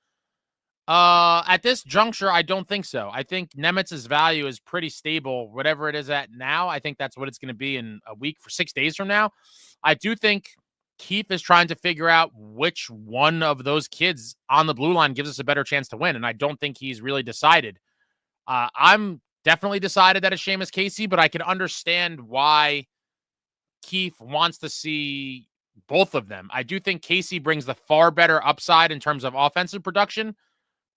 At this juncture, I don't think so. I think Nemitz's value is pretty stable, whatever it is at now. I think that's what it's going to be in a week for 6 days from now. I do think Keith is trying to figure out which one of those kids on the blue line gives us a better chance to win, and I don't think he's really decided. I'm definitely decided that it's Seamus Casey, but I can understand why Keith wants to see both of them. I do think Casey brings the far better upside in terms of offensive production,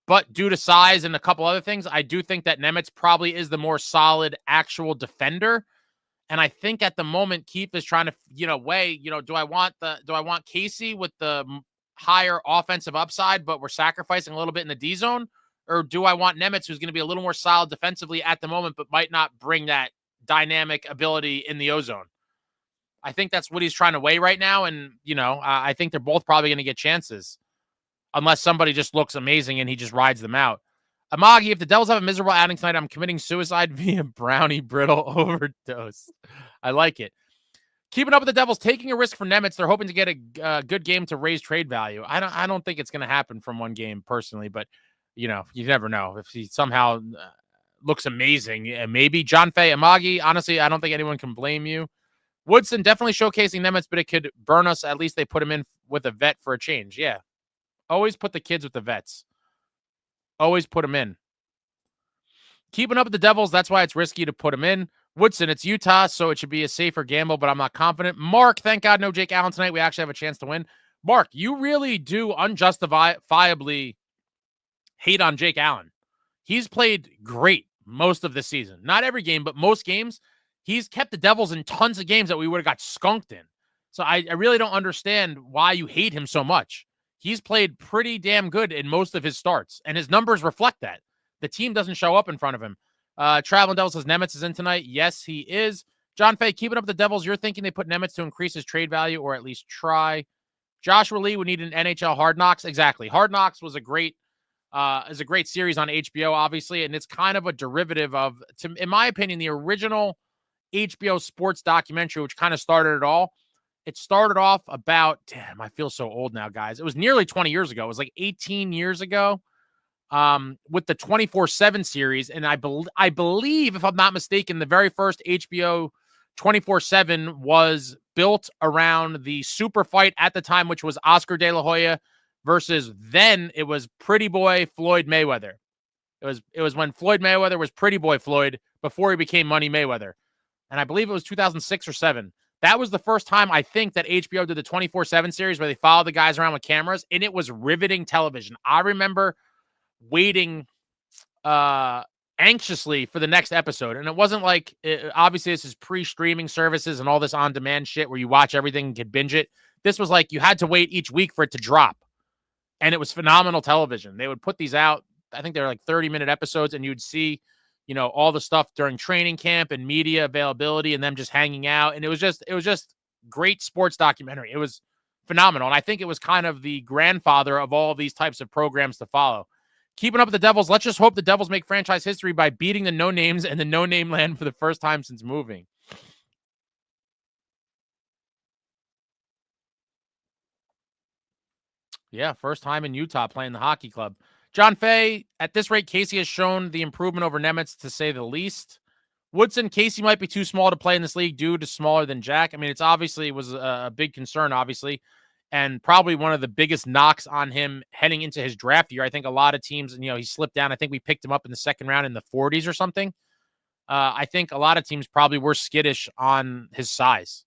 but due to size and a couple other things, I do think that Nemitz probably is the more solid actual defender. And I think at the moment, Keith is trying to, weigh, do I want Casey with the higher offensive upside, but we're sacrificing a little bit in the D zone? Or do I want Nemitz, who's going to be a little more solid defensively at the moment, but might not bring that dynamic ability in the O zone? I think that's what he's trying to weigh right now. And, I think they're both probably going to get chances unless somebody just looks amazing and he just rides them out. Amagi, if the Devils have a miserable outing tonight, I'm committing suicide via brownie brittle overdose. I like it. Keeping up with the Devils, taking a risk for Nemitz. They're hoping to get a good game to raise trade value. I don't think it's going to happen from one game personally, but you never know. If he somehow looks amazing, maybe. John Fay, Amagi, honestly, I don't think anyone can blame you. Woodson definitely showcasing Nemitz, but it could burn us. At least they put him in with a vet for a change. Yeah. Always put the kids with the vets. Always put them in. Keeping up with the Devils, that's why it's risky to put them in. Woodson, it's Utah, so it should be a safer gamble, but I'm not confident. Mark, thank God no Jake Allen tonight. We actually have a chance to win. Mark, you really do unjustifiably hate on Jake Allen. He's played great most of the season. Not every game, but most games. He's kept the Devils in tons of games that we would have got skunked in. So I really don't understand why you hate him so much. he's played pretty damn good in most of his starts, and his numbers reflect that. The team doesn't show up in front of him. Traveling Devils says Nemitz is in tonight. Yes, he is. John Fay, keeping up with the Devils. You're thinking they put Nemitz to increase his trade value or at least try. Joshua Lee would need an NHL Hard Knocks. Exactly. Hard Knocks was a great series on HBO, obviously, and it's kind of a derivative of, in my opinion, the original HBO sports documentary, which kind of started it all. It started off about, damn, I feel so old now, guys. It was nearly 20 years ago. It was like 18 years ago with the 24/7 series. And I believe, if I'm not mistaken, the very first HBO 24/7 was built around the super fight at the time, which was Oscar De La Hoya versus then it was Pretty Boy Floyd Mayweather. It was when Floyd Mayweather was Pretty Boy Floyd before he became Money Mayweather. And I believe it was 2006 or 7. That was the first time I think that HBO did the 24/7 series where they followed the guys around with cameras, and it was riveting television. I remember waiting anxiously for the next episode, and it wasn't like, obviously this is pre-streaming services and all this on-demand shit where you watch everything and can binge it. This was like you had to wait each week for it to drop, and it was phenomenal television. They would put these out, I think they were like 30-minute episodes, and you'd see, you know, all the stuff during training camp and media availability and them just hanging out. And it was just great sports documentary. It was phenomenal. And I think it was kind of the grandfather of all of these types of programs to follow. Keeping up with the Devils. Let's just hope the Devils make franchise history by beating the no names and the no name land for the first time since moving. Yeah. First time in Utah playing the hockey club. John Fay, at this rate, Casey has shown the improvement over Nemitz, to say the least. Woodson, Casey might be too small to play in this league due to smaller than Jack. I mean, it's obviously was a big concern, obviously, and probably one of the biggest knocks on him heading into his draft year. I think a lot of teams, you know, he slipped down. I think we picked him up in the second round in the 40s or something. I think a lot of teams probably were skittish on his size.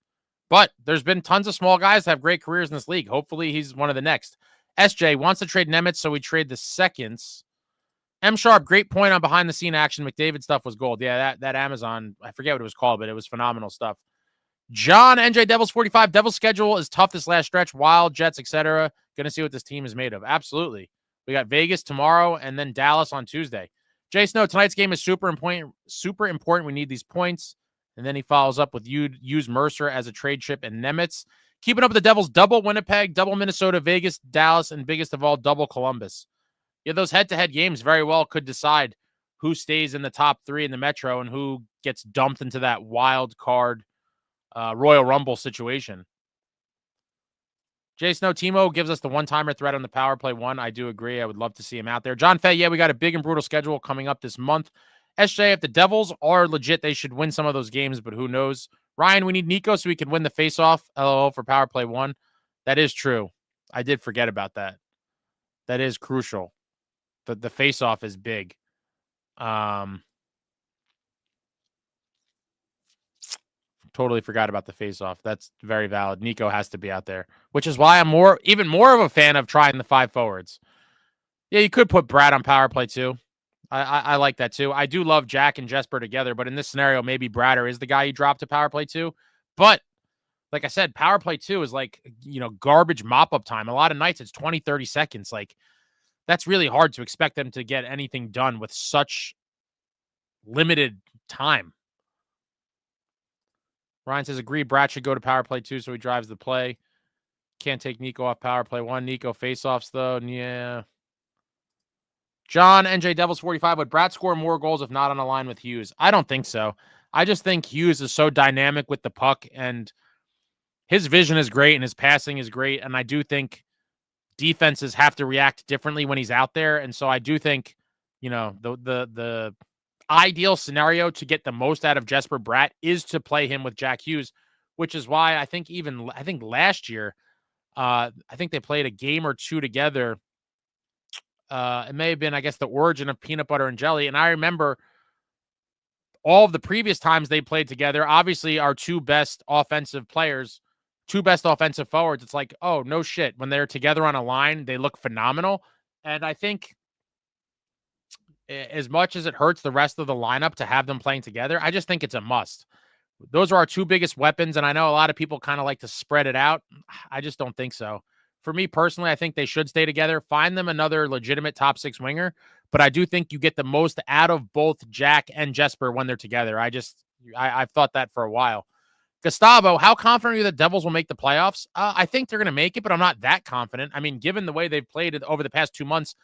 But there's been tons of small guys that have great careers in this league. Hopefully he's one of the next. SJ wants to trade Nemitz, so we trade the seconds. M Sharp, great point on behind the scene action. McDavid stuff was gold. Yeah, that Amazon, I forget what it was called, but it was phenomenal stuff. John, NJ Devils 45. Devils schedule is tough this last stretch. Wild, Jets, etc. Gonna see what this team is made of. Absolutely. We got Vegas tomorrow and then Dallas on Tuesday. Jay Snow, tonight's game is super important. Super important. We need these points. And then he follows up with use Mercer as a trade chip and Nemitz. Keeping up with the Devils, double Winnipeg, double Minnesota, Vegas, Dallas, and biggest of all, double Columbus. Yeah, those head-to-head games very well could decide who stays in the top 3 in the Metro and who gets dumped into that wild card Royal Rumble situation. Jay Snow, Timo gives us the one-timer threat on the power play 1. I do agree. I would love to see him out there. John Fay, yeah, we got a big and brutal schedule coming up this month. SJ, if the Devils are legit, they should win some of those games, but who knows? Ryan, we need Nico so we can win the face-off. LOL for power play 1. That is true. I did forget about that. That is crucial. The face-off is big. Totally forgot about the face-off. That's very valid. Nico has to be out there, which is why I'm even more of a fan of trying the 5 forwards. Yeah, you could put Brad on power play 2. I like that too. I do love Jack and Jesper together, but in this scenario, maybe Bradder is the guy you drop to power play 2. But like I said, power play 2 is like, you know, garbage mop-up time. A lot of nights it's 20, 30 seconds. Like, that's really hard to expect them to get anything done with such limited time. Ryan says, agree, Brad should go to power play 2 so he drives the play. Can't take Nico off power play 1. Nico face-offs, though. Yeah. John, NJ Devils 45. Would Brad score more goals if not on a line with Hughes? I don't think so. I just think Hughes is so dynamic with the puck, and his vision is great, and his passing is great. And I do think defenses have to react differently when he's out there. And so I do think, you know, the ideal scenario to get the most out of Jesper Bratt is to play him with Jack Hughes, which is why I think last year, I think they played a game or 2 together. It may have been, I guess, the origin of Peanut Butter and Jelly. And I remember all of the previous times they played together, obviously our 2 best offensive players, 2 best offensive forwards. It's like, oh, no shit. When they're together on a line, they look phenomenal. And I think as much as it hurts the rest of the lineup to have them playing together, I just think it's a must. Those are our 2 biggest weapons. And I know a lot of people kind of like to spread it out. I just don't think so. For me personally, I think they should stay together. Find them another legitimate top 6 winger. But I do think you get the most out of both Jack and Jesper when they're together. I've thought that for a while. Gustavo, how confident are you that Devils will make the playoffs? I think they're going to make it, but I'm not that confident. I mean, given the way they've played it over the past 2 months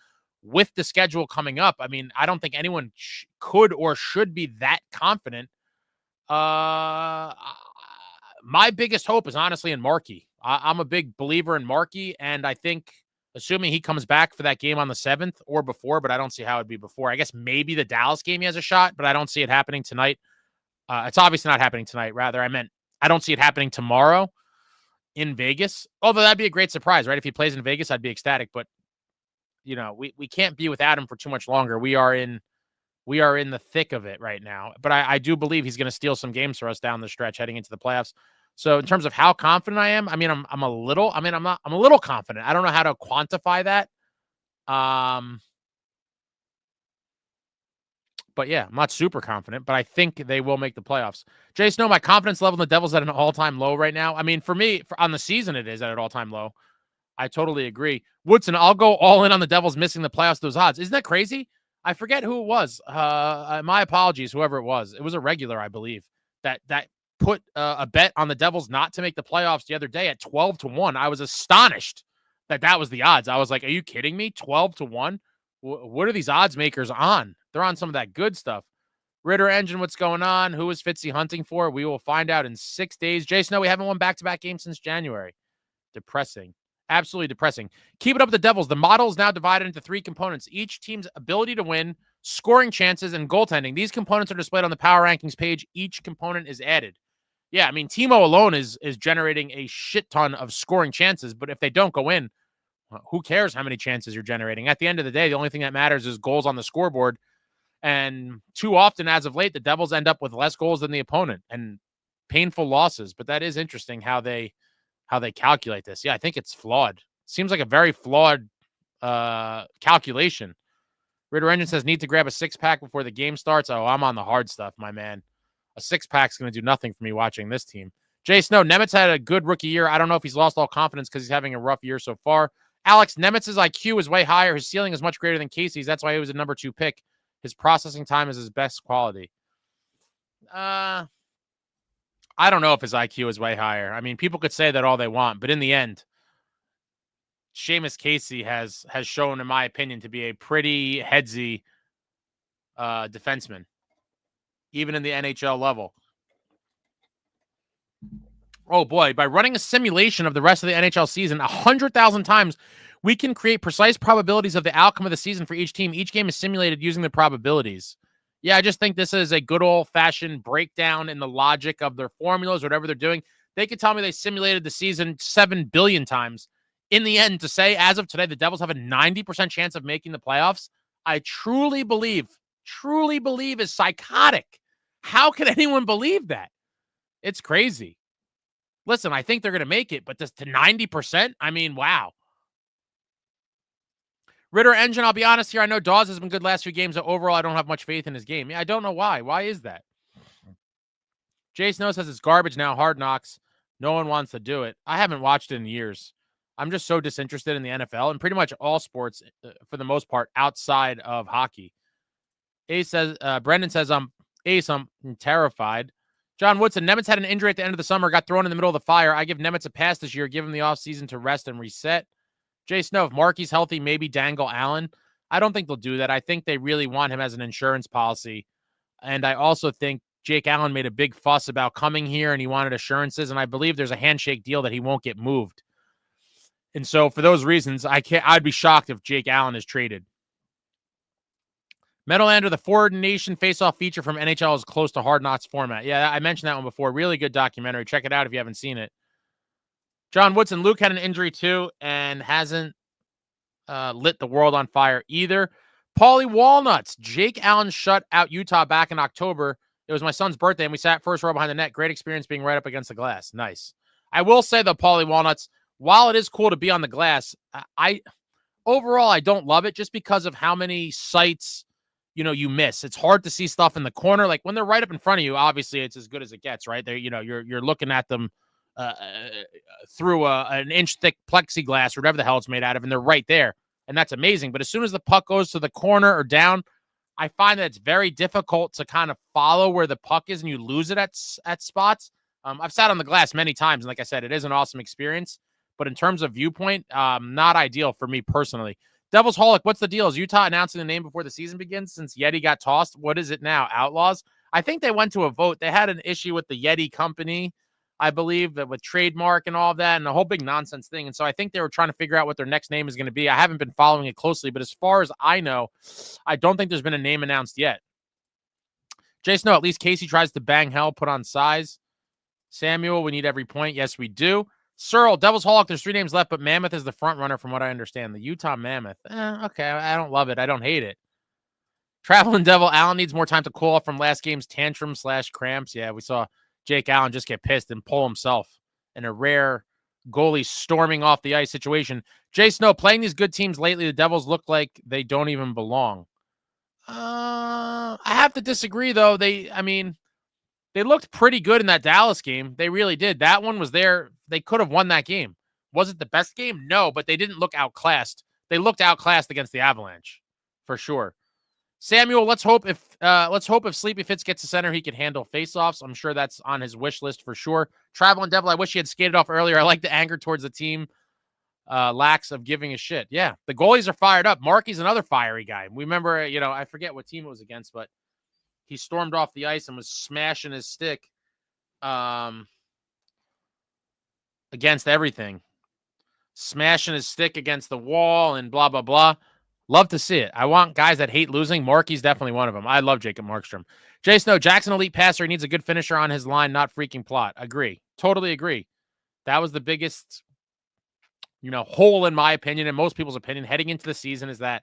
with the schedule coming up, I mean, I don't think anyone could or should be that confident. My biggest hope is honestly in Markey. I'm a big believer in Markey, and I think assuming he comes back for that game on the 7th or before, but I don't see how it'd be before. I guess maybe the Dallas game he has a shot, but I don't see it happening tonight. It's obviously not happening tonight. Rather, I don't see it happening tomorrow in Vegas. Although that'd be a great surprise, right? If he plays in Vegas, I'd be ecstatic. But we can't be without him for too much longer. We are in the thick of it right now. But I do believe he's going to steal some games for us down the stretch heading into the playoffs. So in terms of how confident I am, I'm a little confident. I don't know how to quantify that. But yeah, I'm not super confident, but I think they will make the playoffs. Jay Snow, my confidence level in the Devils is at an all-time low right now. I mean, for me, on the season, it is at an all-time low. I totally agree. Woodson, I'll go all in on the Devils missing the playoffs, those odds. Isn't that crazy? I forget who it was. My apologies, whoever it was. It was a regular, I believe, that put a bet on the Devils not to make the playoffs the other day at 12-1. I was astonished that was the odds. I was like, are you kidding me? 12-1? What are these odds makers on? They're on some of that good stuff. Ritter Engine, what's going on? Who is Fitzy hunting for? We will find out in 6 days. Jay Snow, we haven't won back-to-back games since January. Depressing. Absolutely depressing. Keep it up with the Devils. The model is now divided into 3 components. Each team's ability to win, scoring chances, and goaltending. These components are displayed on the power rankings page. Each component is added. Yeah, I mean, Timo alone is generating a shit ton of scoring chances, but if they don't go in, who cares how many chances you're generating? At the end of the day, the only thing that matters is goals on the scoreboard. And too often, as of late, the Devils end up with less goals than the opponent and painful losses. But that is interesting how they calculate this. Yeah, I think it's flawed. Seems like a very flawed calculation. Ritter Engine says, need to grab a 6-pack before the game starts. Oh, I'm on the hard stuff, my man. A 6-pack's going to do nothing for me watching this team. Jay Snow, Nemitz had a good rookie year. I don't know if he's lost all confidence because he's having a rough year so far. Alex, Nemitz's IQ is way higher. His ceiling is much greater than Casey's. That's why he was a number 2 pick. His processing time is his best quality. I don't know if his IQ is way higher. I mean, people could say that all they want, but in the end, Seamus Casey has shown, in my opinion, to be a pretty headsy defenseman, even in the NHL level. Oh boy, by running a simulation of the rest of the NHL season 100,000 times, we can create precise probabilities of the outcome of the season for each team. Each game is simulated using the probabilities. Yeah, I just think this is a good old-fashioned breakdown in the logic of their formulas, whatever they're doing. They could tell me they simulated the season 7 billion times. In the end, to say, as of today, the Devils have a 90% chance of making the playoffs, I truly believe is psychotic. How could anyone believe that? It's crazy. Listen, I think they're going to make it, but to 90%? I mean, wow. Ritter Engine, I'll be honest here. I know Dawes has been good last few games, but overall, I don't have much faith in his game. I don't know why. Why is that? Jay Snow says it's garbage now. Hard Knocks. No one wants to do it. I haven't watched it in years. I'm just so disinterested in the NFL and pretty much all sports for the most part outside of hockey. Ace says, Brendan says, I'm terrified. John Woodson, Nemitz had an injury at the end of the summer, got thrown in the middle of the fire. I give Nemitz a pass this year, give him the offseason to rest and reset. Jay Snow, if Markey's healthy, maybe dangle Allen. I don't think they'll do that. I think they really want him as an insurance policy. And I also think Jake Allen made a big fuss about coming here and he wanted assurances. And I believe there's a handshake deal that he won't get moved. And so for those reasons, I'd be shocked if Jake Allen is traded. Meadowlander, the Ford Nation face-off feature from NHL is close to Hard Knocks format. Yeah, I mentioned that one before. Really good documentary. Check it out if you haven't seen it. John Woodson, Luke had an injury too and hasn't lit the world on fire either. Paulie Walnuts, Jake Allen shut out Utah back in October. It was my son's birthday and we sat first row behind the net. Great experience being right up against the glass. Nice. I will say though, Paulie Walnuts, while it is cool to be on the glass, overall I don't love it just because of how many sights you miss. It's hard to see stuff in the corner. Like when they're right up in front of you, obviously it's as good as it gets, right? You're looking at them through an inch thick plexiglass or whatever the hell it's made out of, and they're right there. And that's amazing. But as soon as the puck goes to the corner or down, I find that it's very difficult to kind of follow where the puck is, and you lose it at spots. I've sat on the glass many times, and like I said, it is an awesome experience. But in terms of viewpoint, not ideal for me personally. Devils Holic, what's the deal? Is Utah announcing the name before the season begins since Yeti got tossed? What is it now? Outlaws? I think they went to a vote. They had an issue with the Yeti company, I believe, that with trademark and all of that and the whole big nonsense thing. And so I think they were trying to figure out what their next name is going to be. I haven't been following it closely, but as far as I know, I don't think there's been a name announced yet. Jason, at least Casey tries to bang hell, put on size. Samuel, we need every point. Yes, we do. Searle, Devils Holic, there's 3 names left, but Mammoth is the front runner from what I understand. The Utah Mammoth. Okay, I don't love it. I don't hate it. Traveling Devil, Allen needs more time to cool off from last game's tantrum/cramps. Yeah, we saw Jake Allen just get pissed and pull himself in a rare goalie storming off the ice situation. Jay Snow, playing these good teams lately, the Devils look like they don't even belong. I have to disagree, though. They looked pretty good in that Dallas game. They really did. That one was there. They could have won that game. Was it the best game? No, but they didn't look outclassed. They looked outclassed against the Avalanche, for sure. Samuel, let's hope if Sleepy Fitz gets to center, he can handle faceoffs. I'm sure that's on his wish list for sure. Traveling Devil, I wish he had skated off earlier. I like the anger towards the team lacks of giving a shit. Yeah, the goalies are fired up. Markey's another fiery guy. We remember, I forget what team it was against, but he stormed off the ice and was smashing his stick against everything. Smashing his stick against the wall and blah, blah, blah. Love to see it. I want guys that hate losing. Markey's definitely one of them. I love Jacob Markstrom. Jay Snow, Jackson elite passer. He needs a good finisher on his line, not freaking plot. Agree. Totally agree. That was the biggest, hole in my opinion and most people's opinion heading into the season is that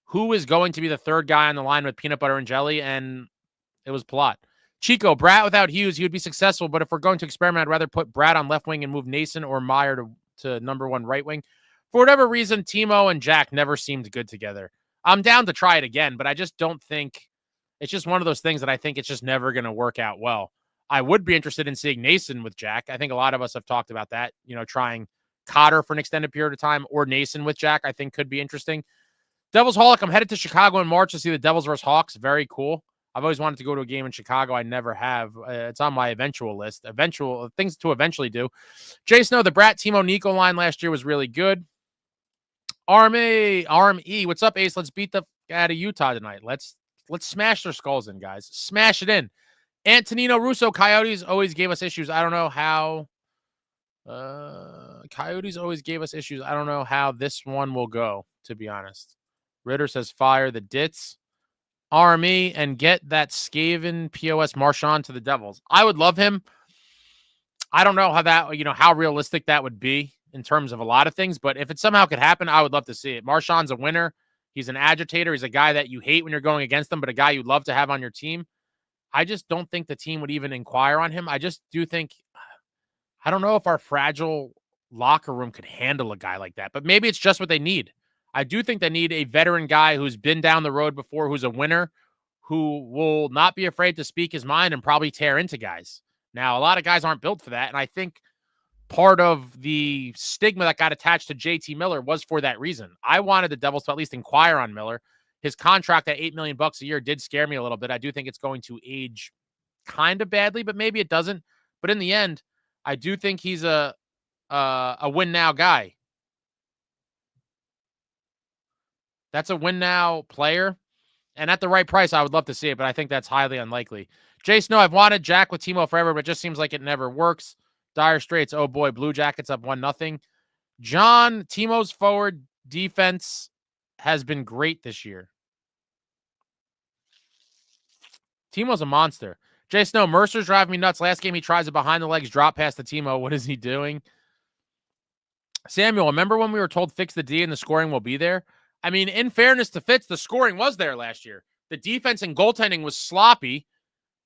who is going to be the third guy on the line with peanut butter and jelly, and it was plot. Chico, Bratt without Hughes, he would be successful, but if we're going to experiment, I'd rather put Bratt on left wing and move Nason or Meier to number 1 right wing. For whatever reason, Timo and Jack never seemed good together. I'm down to try it again, but I just don't think it's just one of those things that I think it's just never going to work out well. I would be interested in seeing Nason with Jack. I think a lot of us have talked about that, trying Cotter for an extended period of time or Nason with Jack, I think could be interesting. Devils Holic, I'm headed to Chicago in March to see the Devils versus Hawks. Very cool. I've always wanted to go to a game in Chicago. I never have. It's on my eventual list. Eventual things to eventually do. Jay Snow, the Bratt Timo Nico line last year was really good. Arm E, what's up, Ace? Let's beat the out of Utah tonight. Let's smash their skulls in, guys. Smash it in. Antonino Russo, Coyotes always gave us issues. I don't know how. Coyotes always gave us issues. I don't know how this one will go, to be honest. Ritter says fire the Dits. RME and get that Skaven POS Marchand to the Devils. I would love him. I don't know how that, how realistic that would be in terms of a lot of things, but if it somehow could happen, I would love to see it. Marchand's a winner. He's an agitator. He's a guy that you hate when you're going against him, but a guy you'd love to have on your team. I just don't think the team would even inquire on him. I just do think, I don't know if our fragile locker room could handle a guy like that, but maybe it's just what they need. I do think they need a veteran guy who's been down the road before, who's a winner, who will not be afraid to speak his mind and probably tear into guys. Now, a lot of guys aren't built for that, and I think part of the stigma that got attached to JT Miller was for that reason. I wanted the Devils to at least inquire on Miller. His contract at $8 million a year did scare me a little bit. I do think it's going to age kind of badly, but maybe it doesn't. But in the end, I do think he's a win now guy. That's a win now player. And at the right price, I would love to see it, but I think that's highly unlikely. Jay Snow, I've wanted Jack with Timo forever, but it just seems like it never works. Dire Straits, oh boy, Blue Jackets up 1-0. John, Timo's forward defense has been great this year. Timo's a monster. Jay Snow, Mercer's driving me nuts. Last game, he tries a behind-the-legs drop pass to Timo. What is he doing? Samuel, remember when we were told fix the D and the scoring will be there? I mean, in fairness to Fitz, the scoring was there last year. The defense and goaltending was sloppy.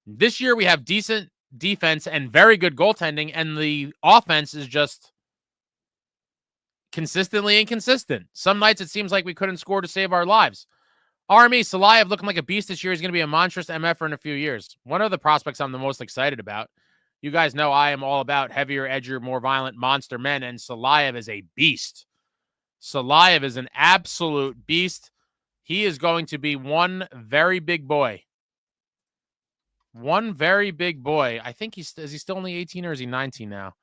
This year, we have decent defense and very good goaltending, and the offense is just consistently inconsistent. Some nights, it seems like we couldn't score to save our lives. RME, Salayev looking like a beast this year. He's going to be a monstrous MF in a few years. One of the prospects I'm the most excited about. You guys know I am all about heavier, edgier, more violent monster men, and Salayev is a beast. Salayev is an absolute beast. He is going to be one very big boy. One very big boy. I think is he still only 18 or is he 19 now?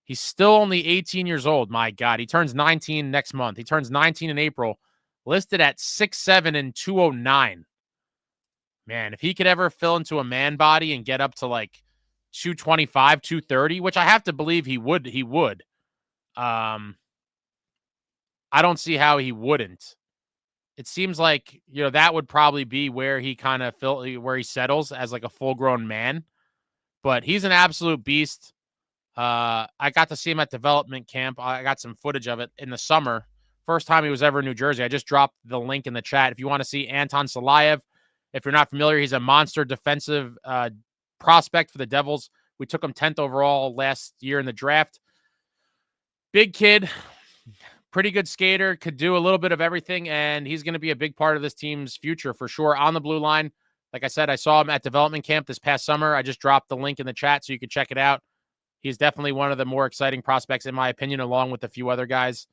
He's still only 18 years old. My God, he turns 19 next month. He turns 19 in April, listed at 6'7" and 209. Man, if he could ever fill into a man body and get up to like 225, 230, which I have to believe he would. I don't see how he wouldn't. It seems like, that would probably be where he kind of where he settles as like a full-grown man. But he's an absolute beast. I got to see him at development camp. I got some footage of it in the summer. First time he was ever in New Jersey. I just dropped the link in the chat. If you want to see Anton Salayev, if you're not familiar, he's a monster defensive prospect for the Devils. We took him 10th overall last year in the draft. Big kid, pretty good skater, could do a little bit of everything, and he's going to be a big part of this team's future for sure on the blue line. Like I said, I saw him at development camp this past summer. I just dropped the link in the chat so you can check it out. He's definitely one of the more exciting prospects, in my opinion, along with a few other guys.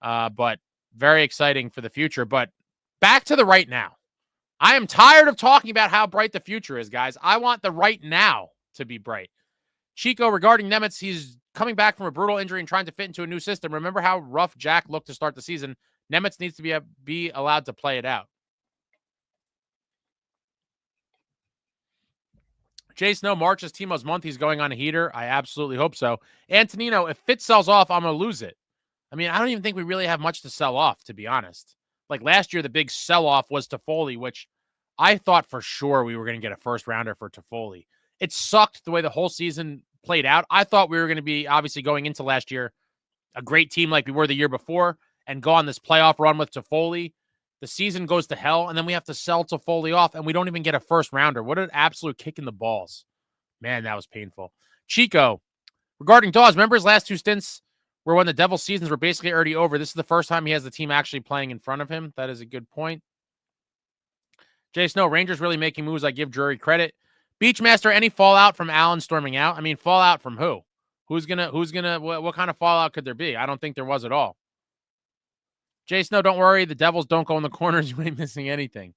But very exciting for the future. But back to the right now. I am tired of talking about how bright the future is, guys. I want the right now to be bright. Chico, regarding Nemitz, he's coming back from a brutal injury and trying to fit into a new system. Remember how rough Jack looked to start the season? Nemitz needs to be allowed to play it out. Jay Snow, March is Timo's month. He's going on a heater. I absolutely hope so. Antonino, if Fitz sells off, I'm going to lose it. I mean, I don't even think we really have much to sell off, to be honest. Like last year, the big sell-off was Toffoli, which I thought for sure we were going to get a first-rounder for Toffoli. It sucked the way the whole season played out. I thought we were going to be, obviously, going into last year, a great team like we were the year before and go on this playoff run with Toffoli. The season goes to hell, and then we have to sell Toffoli off, and we don't even get a first-rounder. What an absolute kick in the balls. Man, that was painful. Chico, regarding Dawes, remember his last two stints were when the Devils seasons were basically already over. This is the first time he has the team actually playing in front of him. That is a good point. Jay Snow, Rangers really making moves. I give Drury credit. Beachmaster, any fallout from Allen storming out? I mean, fallout from who? Who's gonna, what kind of fallout could there be? I don't think there was at all. Jay Snow, don't worry. The Devils don't go in the corners. You ain't missing anything.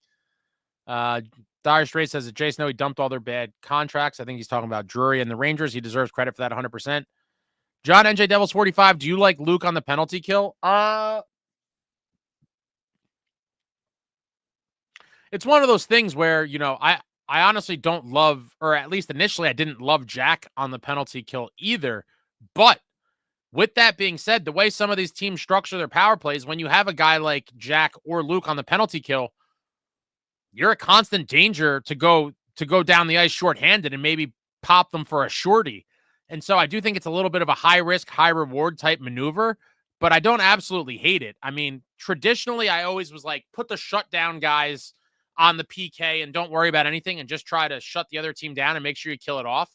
Dire Straits says that Jay Snow, he dumped all their bad contracts. I think he's talking about Drury and the Rangers. He deserves credit for that 100%. John, NJ Devils 45, do you like Luke on the penalty kill? It's one of those things where, I honestly don't love, or at least initially I didn't love Jack on the penalty kill either. But with that being said, the way some of these teams structure their power plays, when you have a guy like Jack or Luke on the penalty kill, you're a constant danger to go down the ice shorthanded and maybe pop them for a shorty. And so I do think it's a little bit of a high risk, high reward type maneuver, but I don't absolutely hate it. I mean, traditionally, I always was like, put the shutdown guys on the PK and don't worry about anything and just try to shut the other team down and make sure you kill it off.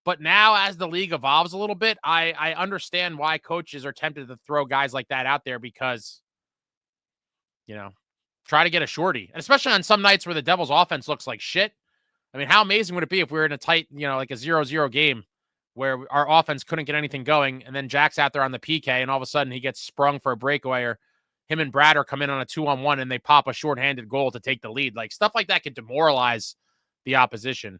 But now as the league evolves a little bit, I understand why coaches are tempted to throw guys like that out there because, try to get a shorty. And especially on some nights where the Devils offense looks like shit. I mean, how amazing would it be if we were in a tight, like a 0-0 game where our offense couldn't get anything going, and then Jack's out there on the PK, and all of a sudden he gets sprung for a breakaway, or him and Brad are come in on a 2-on-1, and they pop a shorthanded goal to take the lead. Like, stuff like that could demoralize the opposition.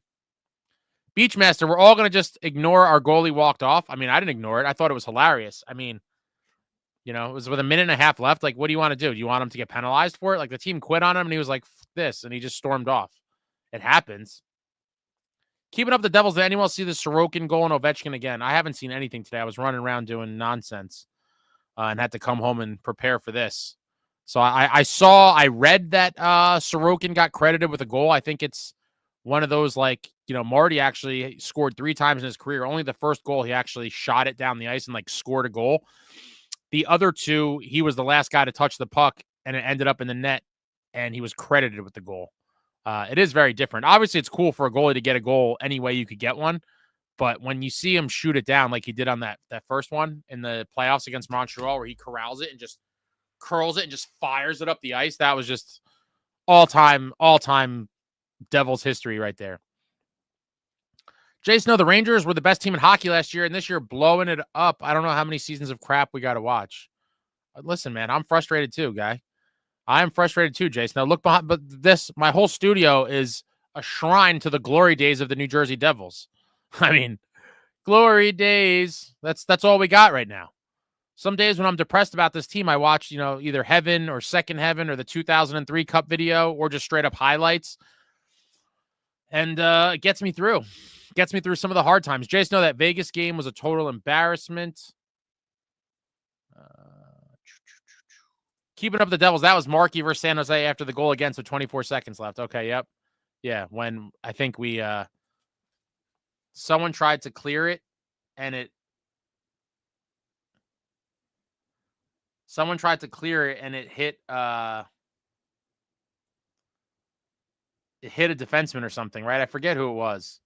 Beachmaster, we're all going to just ignore our goalie walked off. I mean, I didn't ignore it. I thought it was hilarious. I mean, it was with a minute and a half left. Like, what do you want to do? Do you want him to get penalized for it? Like, the team quit on him, and he was like, F this, and he just stormed off. It happens. Keeping up the Devils. Did anyone see the Sorokin goal and Ovechkin again? I haven't seen anything today. I was running around doing nonsense and had to come home and prepare for this. So I read that Sorokin got credited with a goal. I think it's one of those, like, Marty actually scored 3 times in his career. Only the first goal, he actually shot it down the ice and, like, scored a goal. The other 2, he was the last guy to touch the puck, and it ended up in the net, and he was credited with the goal. It is very different. Obviously, it's cool for a goalie to get a goal any way you could get one. But when you see him shoot it down like he did on that first one in the playoffs against Montreal, where he corrals it and just curls it and just fires it up the ice, that was just all-time Devils history right there. Jason, no, the Rangers were the best team in hockey last year, and this year blowing it up. I don't know how many seasons of crap we got to watch. Listen, man, I'm frustrated too, guy. I'm frustrated too, Jason. Now look behind, but my whole studio is a shrine to the glory days of the New Jersey Devils. I mean, glory days. That's all we got right now. Some days when I'm depressed about this team, I watch, either Heaven or Second Heaven or the 2003 Cup video or just straight up highlights. And it gets me through. Gets me through some of the hard times. Jason, know that Vegas game was a total embarrassment. Keeping up the Devils. That was Markey versus San Jose after the goal against with 24 seconds left. Okay, yep. Yeah, when I think someone tried to clear it and someone tried to clear it and it hit a defenseman or something, right? I forget who it was.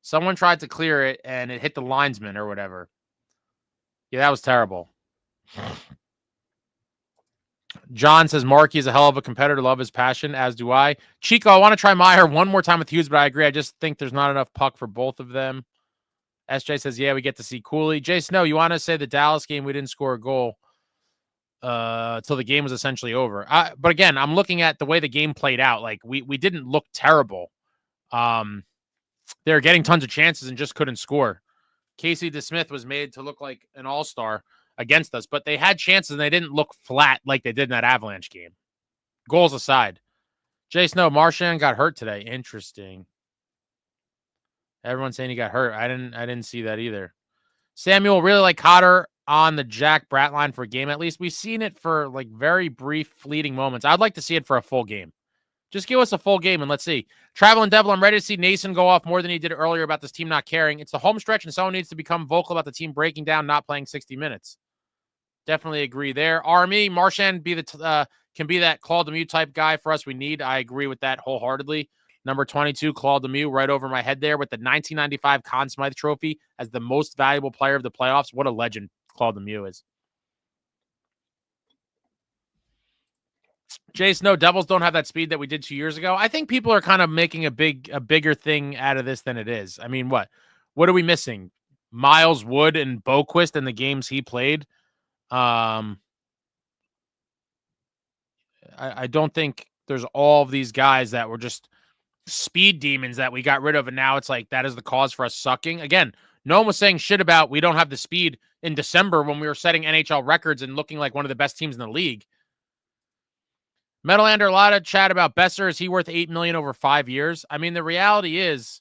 Someone tried to clear it and it hit the linesman or whatever. Yeah, that was terrible. John says Markey is a hell of a competitor. Love his passion, as do I. Chico, I want to try Meier one more time with Hughes, but I agree. I just think there's not enough puck for both of them. SJ says, yeah, we get to see Cooley. Jay Snow, you want to say the Dallas game, we didn't score a goal till the game was essentially over. But again, I'm looking at the way the game played out. Like, we didn't look terrible. They were getting tons of chances and just couldn't score. Casey DeSmith was made to look like an all-star against us, but they had chances and they didn't look flat like they did in that Avalanche game. Goals aside. Jay Snow, Marchand got hurt today. Interesting. Everyone's saying he got hurt. I didn't see that either. Samuel, really like Cotter on the Jack Bratt line for a game at least. We've seen it for like very brief, fleeting moments. I'd like to see it for a full game. Just give us a full game and let's see. Traveling Devil, I'm ready to see Nason go off more than he did earlier about this team not caring. It's the home stretch and someone needs to become vocal about the team breaking down, not playing 60 minutes. Definitely agree there. Army, Marchand can be that Claude Lemieux type guy for us we need. I agree with that wholeheartedly. Number 22, Claude Lemieux, right over my head there with the 1995 Conn Smythe Trophy as the most valuable player of the playoffs. What a legend Claude Lemieux is. Jace, no, Devils don't have that speed that we did 2 years ago. I think people are kind of making a bigger thing out of this than it is. I mean, what are we missing? Miles Wood and Boquist in the games he played. I don't think there's all of these guys that were just speed demons that we got rid of, and now it's like that is the cause for us sucking. Again, no one was saying shit about we don't have the speed in December when we were setting NHL records and looking like one of the best teams in the league. Metalander, a lot of chat about Besser. Is he worth $8 million over 5 years? I mean, the reality is,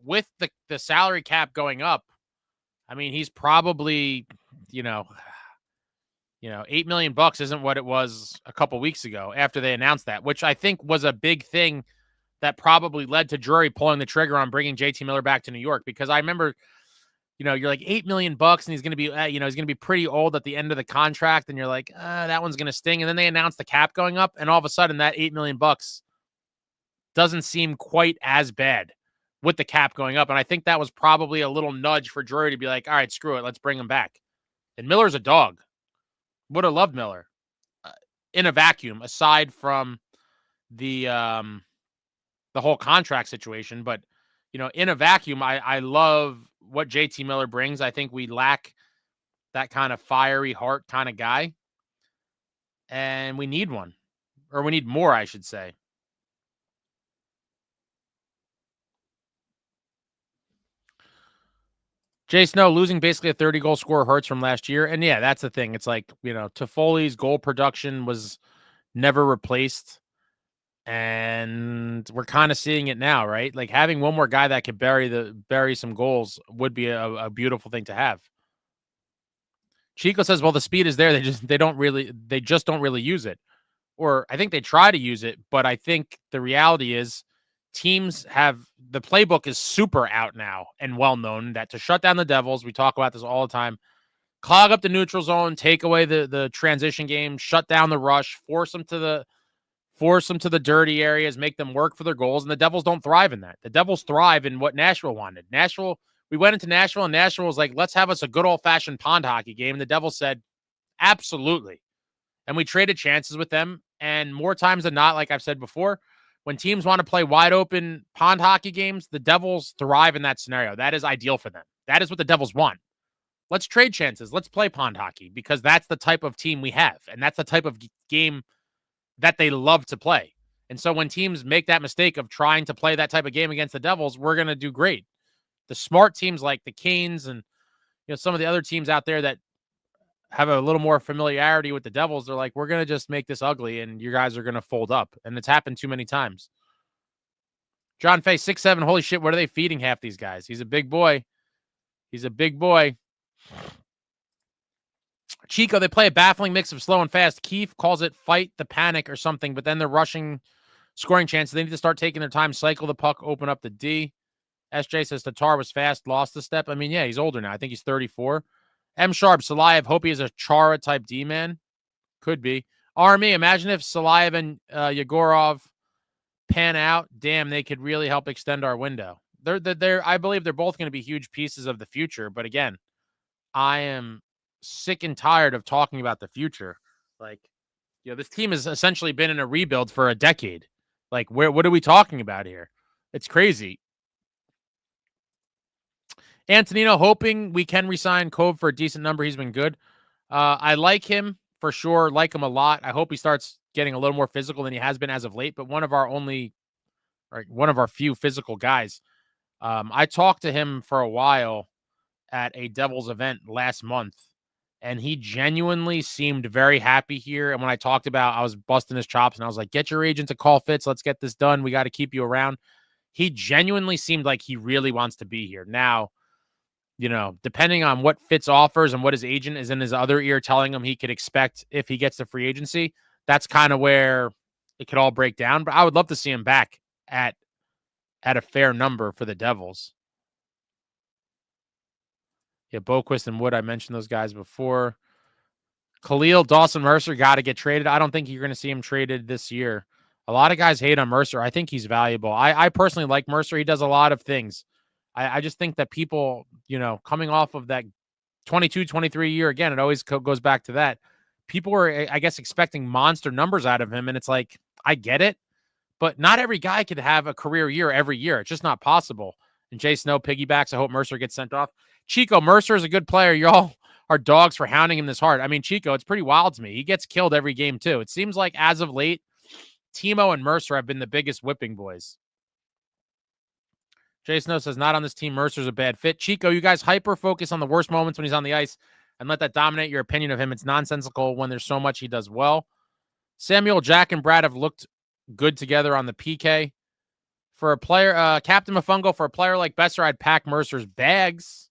with the salary cap going up, I mean, he's probably, $8 million isn't what it was a couple weeks ago after they announced that, which I think was a big thing that probably led to Drury pulling the trigger on bringing JT Miller back to New York. Because I remember, you're like $8 million and he's going to be, he's going to be pretty old at the end of the contract. And you're like, that one's going to sting. And then they announced the cap going up. And all of a sudden that $8 million doesn't seem quite as bad with the cap going up. And I think that was probably a little nudge for Drury to be like, all right, screw it. Let's bring him back. And Miller's a dog. Would have loved Miller in a vacuum, aside from the whole contract situation. But, in a vacuum, I love what JT Miller brings. I think we lack that kind of fiery heart kind of guy. And we need one. Or we need more, I should say. Jay Snow, losing basically a 30-goal scorer hurts from last year. And yeah, that's the thing. It's like, Toffoli's goal production was never replaced. And we're kind of seeing it now, right? Like having one more guy that could bury some goals would be a beautiful thing to have. Chico says, well, the speed is there. They just don't really use it. Or I think they try to use it, but I think the reality is teams the playbook is super out now and well known that to shut down the Devils, we talk about this all the time, clog up the neutral zone, take away the transition game, shut down the rush, force them to the dirty areas, make them work for their goals. And the Devils don't thrive in that. The Devils thrive in what Nashville wanted. We went into Nashville and Nashville was like, let's have us a good old fashioned pond hockey game. And the Devils said, absolutely. And we traded chances with them. And more times than not, like I've said before, when teams want to play wide open pond hockey games, the Devils thrive in that scenario. That is ideal for them. That is what the Devils want. Let's trade chances. Let's play pond hockey because that's the type of team we have. And that's the type of game that they love to play. And so when teams make that mistake of trying to play that type of game against the Devils, we're going to do great. The smart teams like the Canes and some of the other teams out there that have a little more familiarity with the Devils, they're like, we're going to just make this ugly and you guys are going to fold up. And it's happened too many times. John Fay, 6'7". Holy shit, what are they feeding half these guys? He's a big boy. He's a big boy. Chico, they play a baffling mix of slow and fast. Keefe calls it fight the panic or something, but then they're rushing scoring chances. They need to start taking their time, cycle the puck, open up the D. SJ says Tatar was fast, lost a step. I mean, yeah, he's older now. I think he's 34. M. Sharp, Salayev, hope he is a Chara-type D-man. Could be. Army, imagine if Salayev and Yegorov pan out. Damn, they could really help extend our window. I believe they're both going to be huge pieces of the future. But again, I am sick and tired of talking about the future. Like, this team has essentially been in a rebuild for a decade. Like, what are we talking about here? It's crazy. Antonino, hoping we can resign Cove for a decent number. He's been good. I like him for sure. Like him a lot. I hope he starts getting a little more physical than he has been as of late. But one of our few physical guys. I talked to him for a while at a Devils event last month, and he genuinely seemed very happy here. And when I talked about, I was busting his chops, and I was like, "Get your agent to call Fitz. Let's get this done. We got to keep you around." He genuinely seemed like he really wants to be here now. Depending on what Fitz offers and what his agent is in his other ear telling him he could expect if he gets to free agency, that's kind of where it could all break down. But I would love to see him back at a fair number for the Devils. Yeah, Boquist and Wood, I mentioned those guys before. Khalil, Dawson Mercer got to get traded. I don't think you're going to see him traded this year. A lot of guys hate on Mercer. I think he's valuable. I personally like Mercer. He does a lot of things. I just think that people, coming off of that 22, 23 year, again, it always goes back to that. People were, I guess, expecting monster numbers out of him. And it's like, I get it, but not every guy could have a career year every year. It's just not possible. And Jay Snow piggybacks. I hope Mercer gets sent off. Chico, Mercer is a good player. Y'all are dogs for hounding him this hard. I mean, Chico, it's pretty wild to me. He gets killed every game, too. It seems like as of late, Timo and Mercer have been the biggest whipping boys. Jay Snow says, not on this team. Mercer's a bad fit. Chico, you guys hyper-focus on the worst moments when he's on the ice and let that dominate your opinion of him. It's nonsensical when there's so much he does well. Samuel, Jack, and Brad have looked good together on the PK. For a player, Captain Mafungo, for a player like Besser, I'd pack Mercer's bags.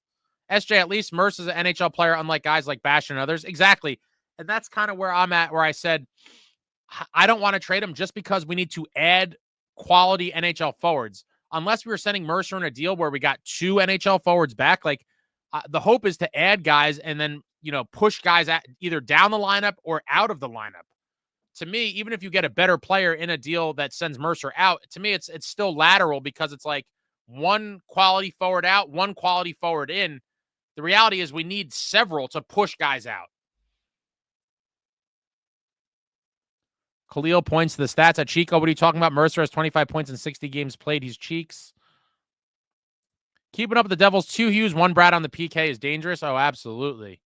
SJ, at least Mercer's an NHL player, unlike guys like Bash and others. Exactly. And that's kind of where I'm at, where I said, I don't want to trade him just because we need to add quality NHL forwards. Unless we were sending Mercer in a deal where we got 2 NHL forwards back, like the hope is to add guys and then, push guys either down the lineup or out of the lineup. To me, even if you get a better player in a deal that sends Mercer out, to me, it's still lateral because it's like one quality forward out, one quality forward in. The reality is we need several to push guys out. Khalil points to the stats at Chico. What are you talking about? Mercer has 25 points in 60 games played. He's cheeks. Keeping up with the Devils, 2 Hughes, 1 Brad on the PK is dangerous. Oh, absolutely.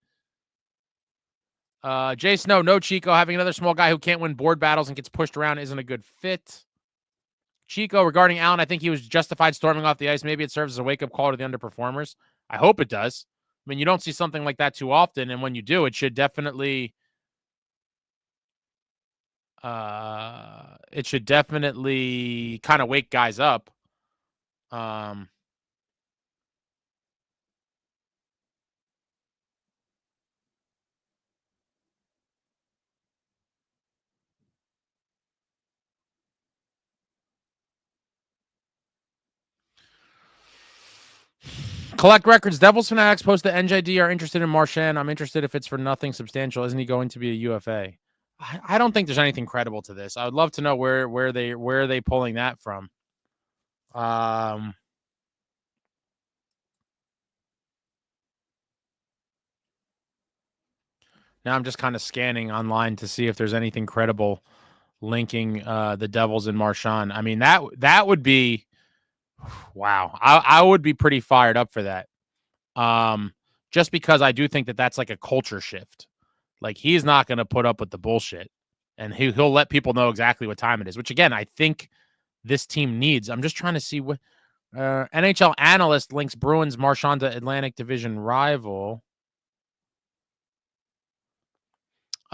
Jay Snow, no Chico. Having another small guy who can't win board battles and gets pushed around isn't a good fit. Chico, regarding Allen, I think he was justified storming off the ice. Maybe it serves as a wake-up call to the underperformers. I hope it does. I mean, you don't see something like that too often, and when you do, it should definitely kind of wake guys up. Collect records. Devils Fanatics post that NJD are interested in Marchand. I'm interested if it's for nothing substantial. Isn't he going to be a UFA? I don't think there's anything credible to this. I would love to know where are they pulling that from. Now I'm just kind of scanning online to see if there's anything credible linking the Devils and Marchand. I mean, that would be wow. I would be pretty fired up for that. Just because I do think that that's like a culture shift. Like he's not going to put up with the bullshit, and he'll let people know exactly what time it is. Which again, I think this team needs. I'm just trying to see what NHL analyst links Bruins Marchand to Atlantic Division rival.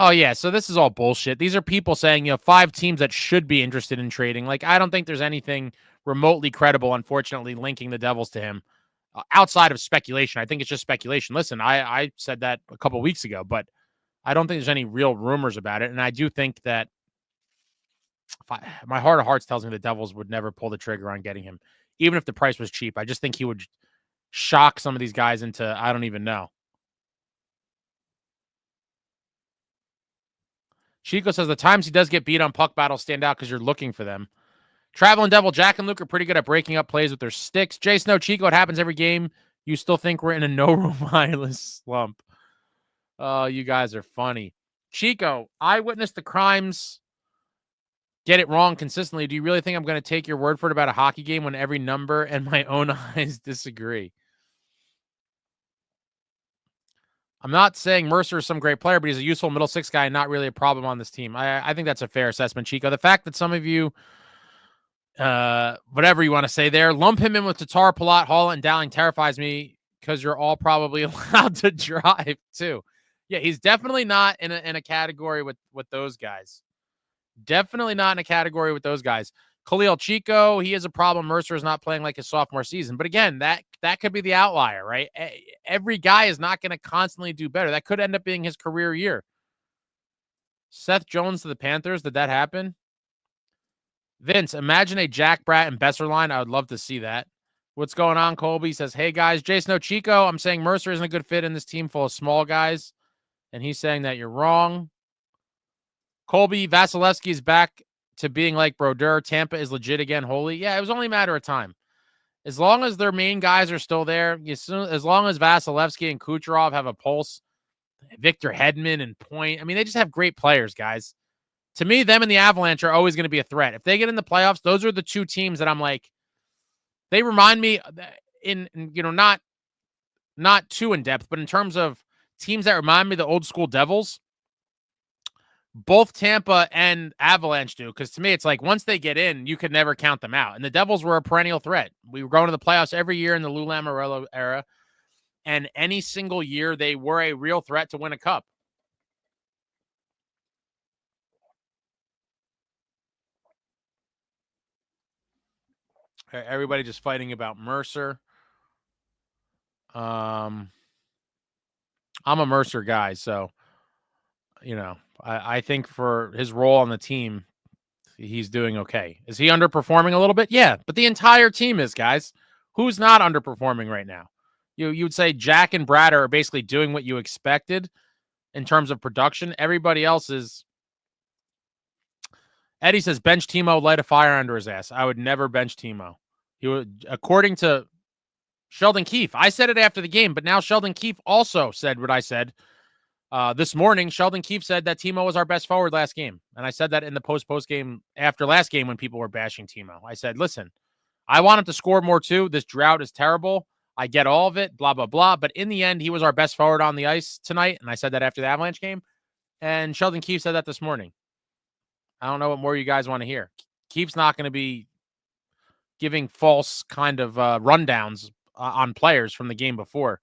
Oh, yeah. So this is all bullshit. These are people saying, 5 teams that should be interested in trading. Like, I don't think there's anything remotely credible, unfortunately, linking the Devils to him outside of speculation. I think it's just speculation. Listen, I said that a couple weeks ago, but I don't think there's any real rumors about it. And I do think that my heart of hearts tells me the Devils would never pull the trigger on getting him, even if the price was cheap. I just think he would shock some of these guys into, I don't even know. Chico says the times he does get beat on puck battles stand out because you're looking for them. Traveling Devil, Jack and Luke are pretty good at breaking up plays with their sticks. Jay Snow, Chico, it happens every game. You still think we're in a no-room mindless slump. Oh, you guys are funny. Chico, I witnessed the crimes get it wrong consistently. Do you really think I'm going to take your word for it about a hockey game when every number and my own eyes disagree? I'm not saying Mercer is some great player, but he's a useful middle six guy and not really a problem on this team. I think that's a fair assessment, Chico. The fact that some of you, whatever you want to say there, lump him in with Tatar, Palat, Hall, and Dowling terrifies me because you're all probably allowed to drive too. Yeah, he's definitely not in a category with those guys. Definitely not in a category with those guys. Khalil Chico, he has a problem. Mercer is not playing like his sophomore season. But again, that could be the outlier, right? Every guy is not going to constantly do better. That could end up being his career year. Seth Jones to the Panthers. Did that happen? Vince, imagine a Jack Bratt and Besser line. I would love to see that. What's going on, Colby? Says, hey, guys. Jason Chico, I'm saying Mercer isn't a good fit in this team full of small guys. And he's saying that you're wrong. Colby, Vasilevsky is back to being like Brodeur. Tampa is legit again. Holy. Yeah, it was only a matter of time. As long as their main guys are still there, as long as Vasilevsky and Kucherov have a pulse, Victor Hedman and Point, I mean, they just have great players, guys. To me, them and the Avalanche are always going to be a threat. If they get in the playoffs, those are the two teams that I'm like, they remind me in not too in depth, but in terms of teams that remind me of the old school Devils. Both Tampa and Avalanche do, because to me, it's like once they get in, you could never count them out. And the Devils were a perennial threat. We were going to the playoffs every year in the Lou Lamoriello era, and any single year they were a real threat to win a cup. Everybody just fighting about Mercer. I'm a Mercer guy, so I think for his role on the team, he's doing okay. Is he underperforming a little bit? Yeah, but the entire team is, guys. Who's not underperforming right now? You would say Jack and Brad are basically doing what you expected in terms of production. Everybody else is. Eddie says bench Timo, light a fire under his ass. I would never bench Timo. He would, according to Sheldon Keefe. I said it after the game, but now Sheldon Keefe also said what I said. This morning, Sheldon Keefe said that Timo was our best forward last game. And I said that in the post game after last game when people were bashing Timo. I said, listen, I want him to score more too. This drought is terrible. I get all of it, blah, blah, blah. But in the end, he was our best forward on the ice tonight. And I said that after the Avalanche game. And Sheldon Keefe said that this morning. I don't know what more you guys want to hear. Keefe's not going to be giving false kind of rundowns on players from the game before.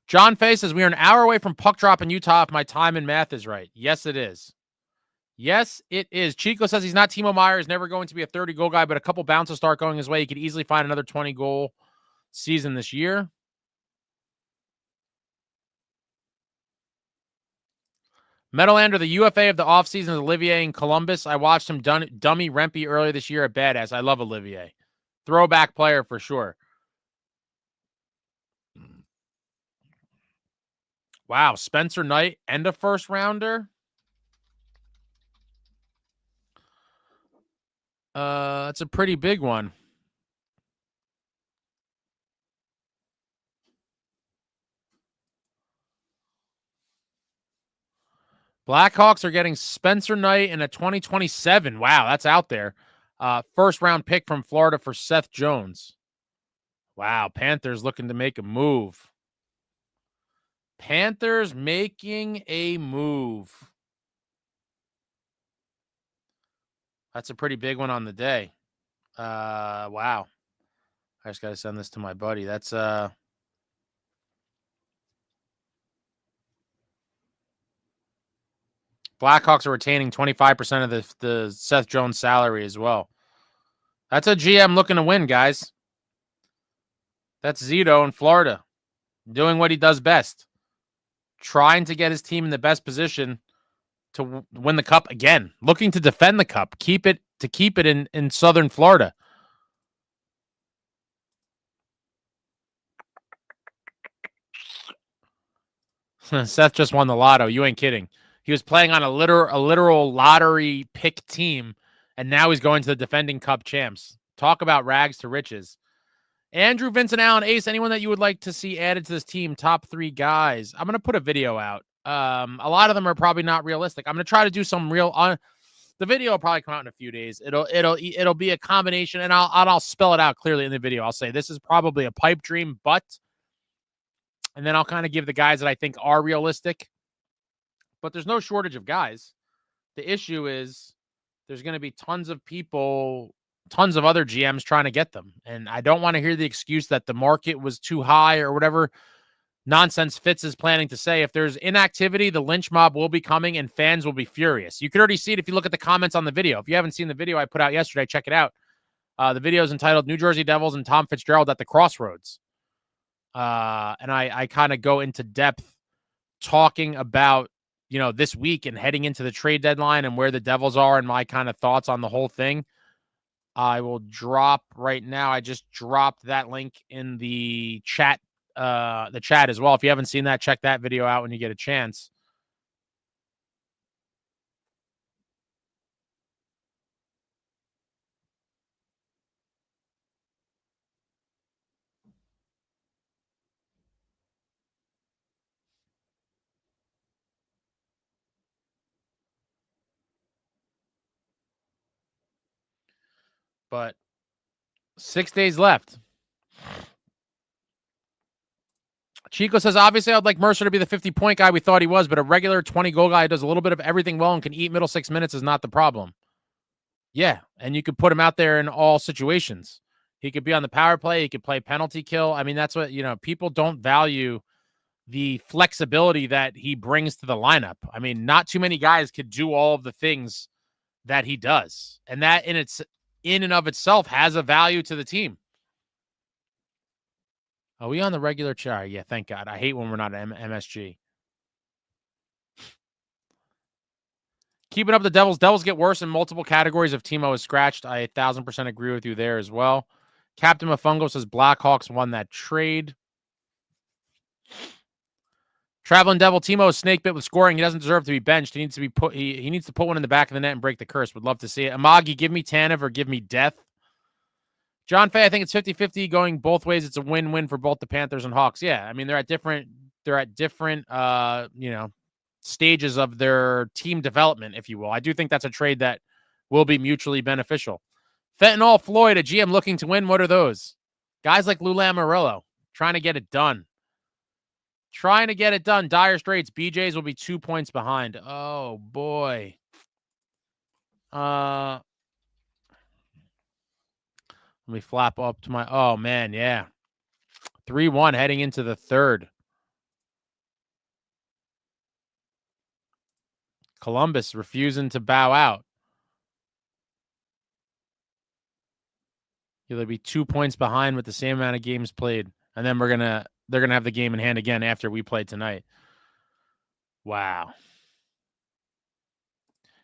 John Fay says, we are an hour away from puck drop in Utah if my time and math is right. Yes, it is. Yes, it is. Chico says he's not Timo Meier. He's never going to be a 30-goal guy, but a couple bounces start going his way. He could easily find another 20-goal season this year. Metalander, the UFA of the offseason is Olivier in Columbus. I watched him dummy Rempe earlier this year at Badass. I love Olivier. Throwback player for sure. Wow, Spencer Knight and a first rounder. That's a pretty big one. Blackhawks are getting Spencer Knight in a 2027. Wow, that's out there. First round pick from Florida for Seth Jones. Wow, Panthers looking to make a move. Panthers making a move. That's a pretty big one on the day. Wow. I just got to send this to my buddy. That's Blackhawks are retaining 25% of the Seth Jones salary as well. That's a GM looking to win, guys. That's Zito in Florida doing what he does best, trying to get his team in the best position to win the cup again, looking to defend the cup, keep it in Southern Florida. Seth just won the lotto. You ain't kidding. He was playing on a literal lottery pick team, and now he's going to the defending cup champs. Talk about rags to riches. Andrew, Vincent, Allen, Ace, anyone that you would like to see added to this team, top 3 guys. I'm going to put a video out. A lot of them are probably not realistic. I'm going to try to do some real the video will probably come out in a few days. It'll be a combination, and I'll spell it out clearly in the video. I'll say this is probably a pipe dream, and then I'll kind of give the guys that I think are realistic. But there's no shortage of guys. The issue is there's going to be tons of other GMs trying to get them. And I don't want to hear the excuse that the market was too high or whatever nonsense Fitz is planning to say. If there's inactivity, the lynch mob will be coming and fans will be furious. You can already see it if you look at the comments on the video. If you haven't seen the video I put out yesterday, check it out. The video is entitled New Jersey Devils and Tom Fitzgerald at the Crossroads. And I kind of go into depth talking about, this week and heading into the trade deadline and where the Devils are and my kind of thoughts on the whole thing. I will drop right now. I just dropped that link in the chat as well. If you haven't seen that, check that video out when you get a chance. But 6 days left. Chico says, obviously, I'd like Mercer to be the 50-point guy we thought he was, but a regular 20-goal guy who does a little bit of everything well and can eat middle 6 minutes is not the problem. Yeah, and you could put him out there in all situations. He could be on the power play. He could play penalty kill. I mean, that's what, people don't value the flexibility that he brings to the lineup. I mean, not too many guys could do all of the things that he does. And that in and of itself has a value to the team. Are we on the regular chart? Yeah, thank God. I hate when we're not at MSG. Keeping up the Devils. Devils get worse in multiple categories if Timo is scratched. I 1,000% agree with you there as well. Captain Mafungo says Blackhawks won that trade. Traveling Devil Timo is snake bit with scoring. He doesn't deserve to be benched. He needs to be put. He needs to put one in the back of the net and break the curse. Would love to see it. Amagi, give me Tanev or give me death. John Fay, I think it's 50-50 going both ways. It's a win-win for both the Panthers and Hawks. Yeah, I mean they're at different stages of their team development, if you will. I do think that's a trade that will be mutually beneficial. Fentanyl Floyd, a GM looking to win. What are those? Guys like Lou Lamoriello trying to get it done. Dire Straits. BJ's will be 2 points behind. Oh boy. Let me flap up to my... Oh, man, yeah. 3-1 heading into the third. Columbus refusing to bow out. They'll be 2 points behind with the same amount of games played. And then they're gonna have the game in hand again after we play tonight. Wow.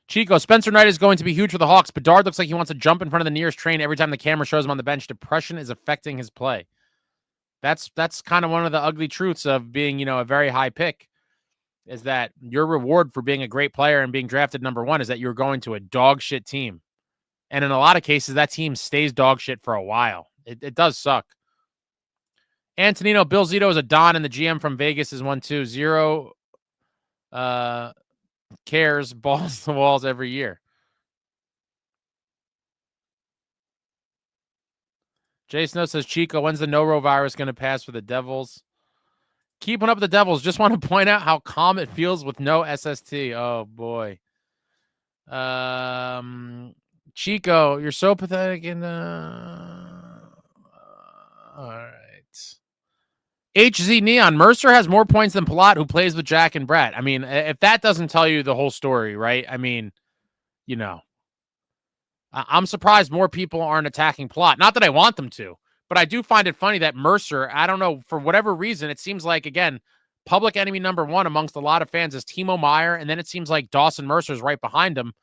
Chico, Spencer Knight is going to be huge for the Hawks. Bedard looks like he wants to jump in front of the nearest train every time the camera shows him on the bench. Depression is affecting his play. That's kind of one of the ugly truths of being, a very high pick, is that your reward for being a great player and being drafted number 1 is that you're going to a dog shit team. And in a lot of cases, that team stays dog shit for a while. It does suck. Antonino, Bill Zito is a Don, and the GM from Vegas is 1-2-0. cares balls to walls every year. Jay Snow says, Chico, when's the norovirus going to pass for the Devils? Keeping up with the Devils. Just want to point out how calm it feels with no SST. Oh, boy. Chico, you're so pathetic. And all right. HZ Neon, Mercer has more points than Palat, who plays with Jack and Brett. I mean, if that doesn't tell you the whole story, right? I mean, you know, I'm surprised more people aren't attacking Palat. Not that I want them to, but I do find it funny that Mercer, I don't know, for whatever reason, it seems like, again, public enemy number one amongst a lot of fans is Timo Meier, and then it seems like Dawson Mercer's right behind him.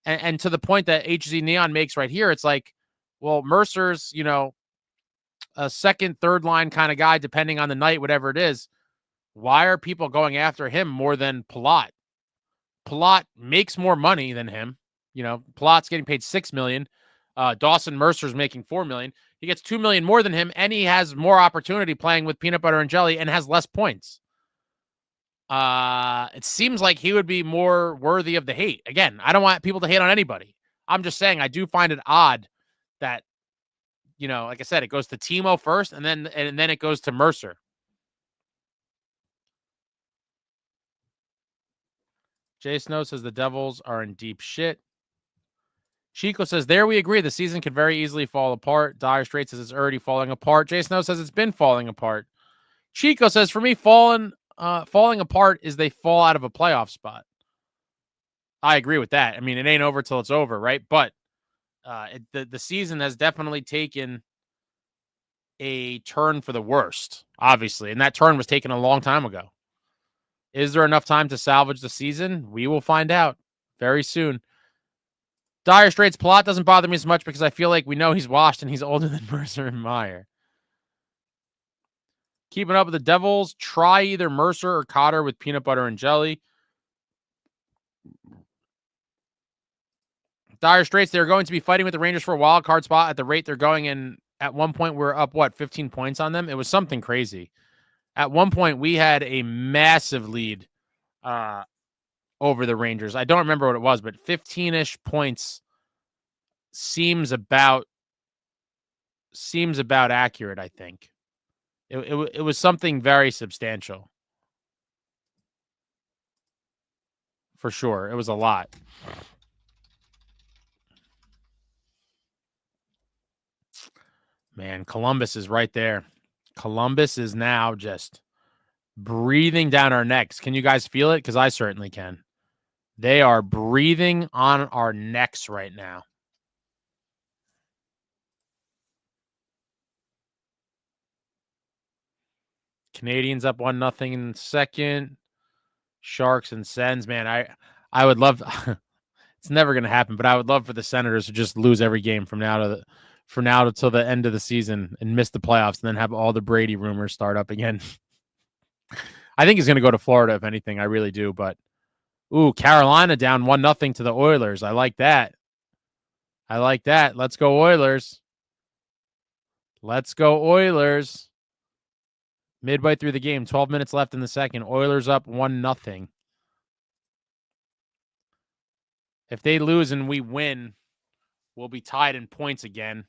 And to the point that HZ Neon makes right here, it's like, well, Mercer's, you know, a second, third line kind of guy, depending on the night, whatever it is. Why are people going after him more than Palat? Palat makes more money than him. You know, Palat's getting paid $6 million. Dawson Mercer's making $4 million. He gets $2 million more than him, and he has more opportunity playing with peanut butter and jelly and has less points. It seems like he would be more worthy of the hate. Again, I don't want people to hate on anybody. I'm just saying I do find it odd that, you know, like I said, it goes to Timo first, and then it goes to Mercer. Jay Snow says the Devils are in deep shit. Chico says, there we agree. The season could very easily fall apart. Dire Straits says it's already falling apart. Jay Snow says it's been falling apart. Chico says, for me, falling apart is they fall out of a playoff spot. I agree with that. I mean, it ain't over till it's over, right? But the season has definitely taken a turn for the worst, obviously. And that turn was taken a long time ago. Is there enough time to salvage the season? We will find out very soon. Dire Straits, Palat doesn't bother me as much because I feel like we know he's washed and he's older than Mercer and Meier. Keeping up with the Devils, try either Mercer or Cotter with peanut butter and jelly. Dire Straits, they're going to be fighting with the Rangers for a wild card spot at the rate they're going in. At one point, we're up, 15 points on them? It was something crazy. At one point, we had a massive lead over the Rangers. I don't remember what it was, but 15-ish points seems about accurate, I think. It was something very substantial. For sure. It was a lot. Man, Columbus is right there. Columbus is now just breathing down our necks. Can you guys feel it? Because I certainly can. They are breathing on our necks right now. Canadians up 1-0 in the second. Sharks and Sens, man. I would love. It's never going to happen, but I would love for the Senators to just lose every game from now till the end of the season and miss the playoffs, and then have all the Brady rumors start up again. I think he's going to go to Florida, if anything. I really do. But, Carolina down 1-0 to the Oilers. I like that. Let's go Oilers. Midway through the game, 12 minutes left in the second. Oilers up 1-0. If they lose and we win, we'll be tied in points again,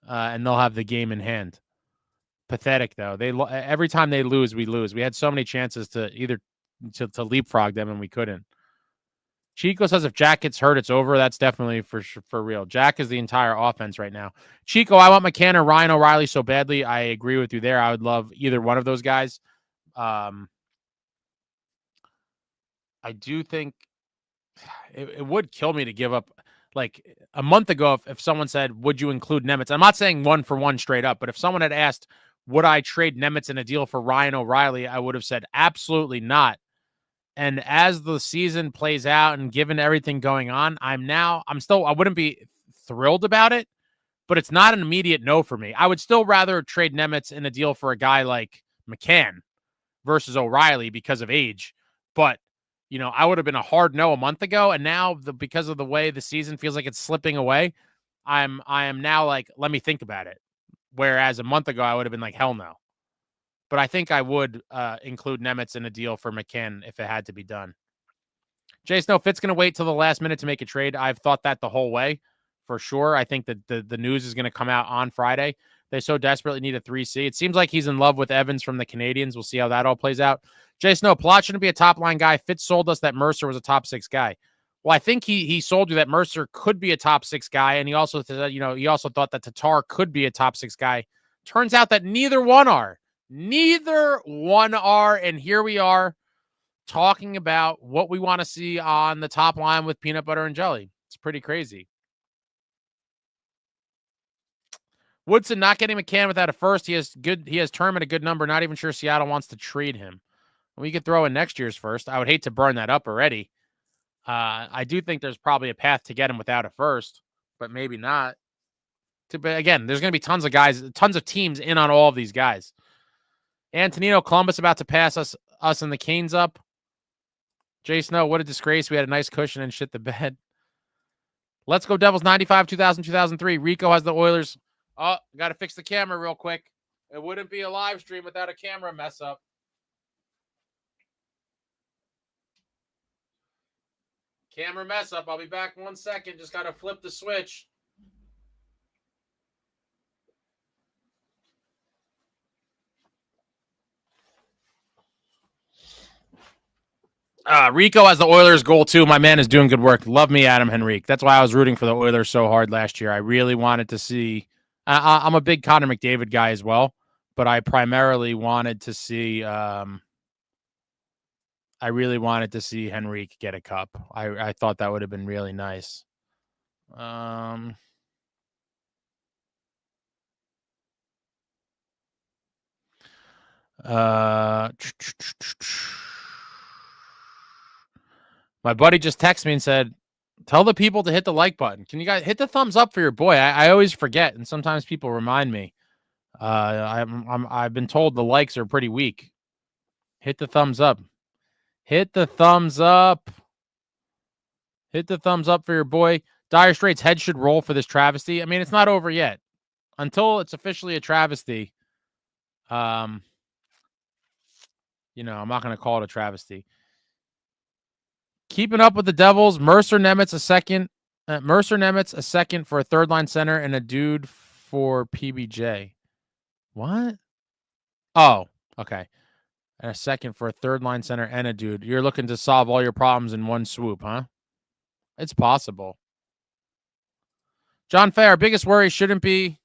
and they'll have the game in hand. Pathetic, though. Every time they lose, we lose. We had so many chances to either to leapfrog them, and we couldn't. Chico says if Jack gets hurt, it's over. That's definitely for real. Jack is the entire offense right now. Chico, I want McCann or Ryan O'Reilly so badly. I agree with you there. I would love either one of those guys. I do think it would kill me to give up. Like a month ago, if someone said, would you include Nemitz? I'm not saying 1-for-1 straight up, but if someone had asked, would I trade Nemitz in a deal for Ryan O'Reilly? I would have said absolutely not. And as the season plays out and given everything going on, I wouldn't be thrilled about it, but it's not an immediate no for me. I would still rather trade Nemitz in a deal for a guy like McCann versus O'Reilly because of age. But, I would have been a hard no a month ago. And now because of the way the season feels like it's slipping away, I am now like, let me think about it. Whereas a month ago, I would have been like, hell no. But I think I would include Nemitz in a deal for McCann if it had to be done. Jay Snow, Fitt's going to wait till the last minute to make a trade. I've thought that the whole way, for sure. I think that the news is going to come out on Friday. They so desperately need a 3C. It seems like he's in love with Evans from the Canadians. We'll see how that all plays out. Jay Snow, Plot shouldn't be a top-line guy. Fitz sold us that Mercer was a top-6 guy. Well, I think he sold you that Mercer could be a top-6 guy, and he also said, he also thought that Tatar could be a top-6 guy. Turns out that neither one are. Neither one are, and here we are talking about what we want to see on the top line with peanut butter and jelly. It's pretty crazy. Woodson not getting McCann without a first. He has term at a good number. Not even sure Seattle wants to trade him. We could throw in next year's first. I would hate to burn that up already. I do think there's probably a path to get him without a first, but maybe not. But again, there's going to be tons of guys, tons of teams in on all of these guys. Antonino, Columbus about to pass us and the Canes up. Jay Snow, what a disgrace. We had a nice cushion and shit the bed. Let's go Devils 95, 2000, 2003. Rico has the Oilers. Oh, got to fix the camera real quick. It wouldn't be a live stream without a camera mess up. Camera mess up. I'll be back 1 second. Just got to flip the switch. Rico has the Oilers goal too. My man is doing good work. Love me, Adam Henrique. That's why I was rooting for the Oilers so hard last year. I really wanted to see. I'm a big Connor McDavid guy as well, but I primarily wanted to see. I really wanted to see Henrique get a cup. I thought that would have been really nice. My buddy just texted me and said, tell the people to hit the like button. Can you guys hit the thumbs up for your boy? I always forget, and sometimes people remind me. I've been told the likes are pretty weak. Hit the thumbs up. Hit the thumbs up. Hit the thumbs up for your boy. Dire Straits' head should roll for this travesty. I mean, it's not over yet. Until it's officially a travesty, I'm not going to call it a travesty. Keeping up with the Devils, Mercer Nemitz a second for a third line center and a dude for PBJ. What? Oh, okay. And a second for a third line center and a dude. You're looking to solve all your problems in one swoop, huh? It's possible. John Fay, our biggest worry shouldn't be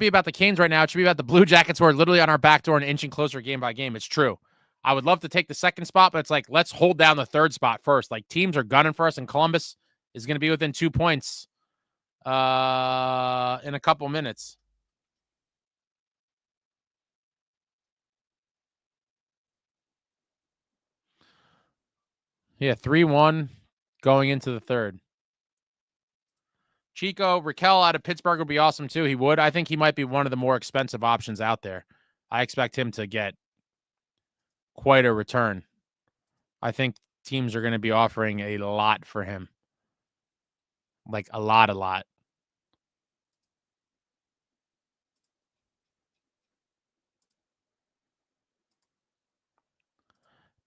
about the Canes right now. It should be about the Blue Jackets who are literally on our back door and inching closer game by game. It's true. I would love to take the second spot, but it's like, let's hold down the third spot first. Like, teams are gunning for us, and Columbus is going to be within 2 points in a couple minutes. Yeah, 3-1 going into the third. Chico, Raquel out of Pittsburgh would be awesome too. He would. I think he might be one of the more expensive options out there. I expect him to get quite a return. I think teams are going to be offering a lot for him. Like a lot.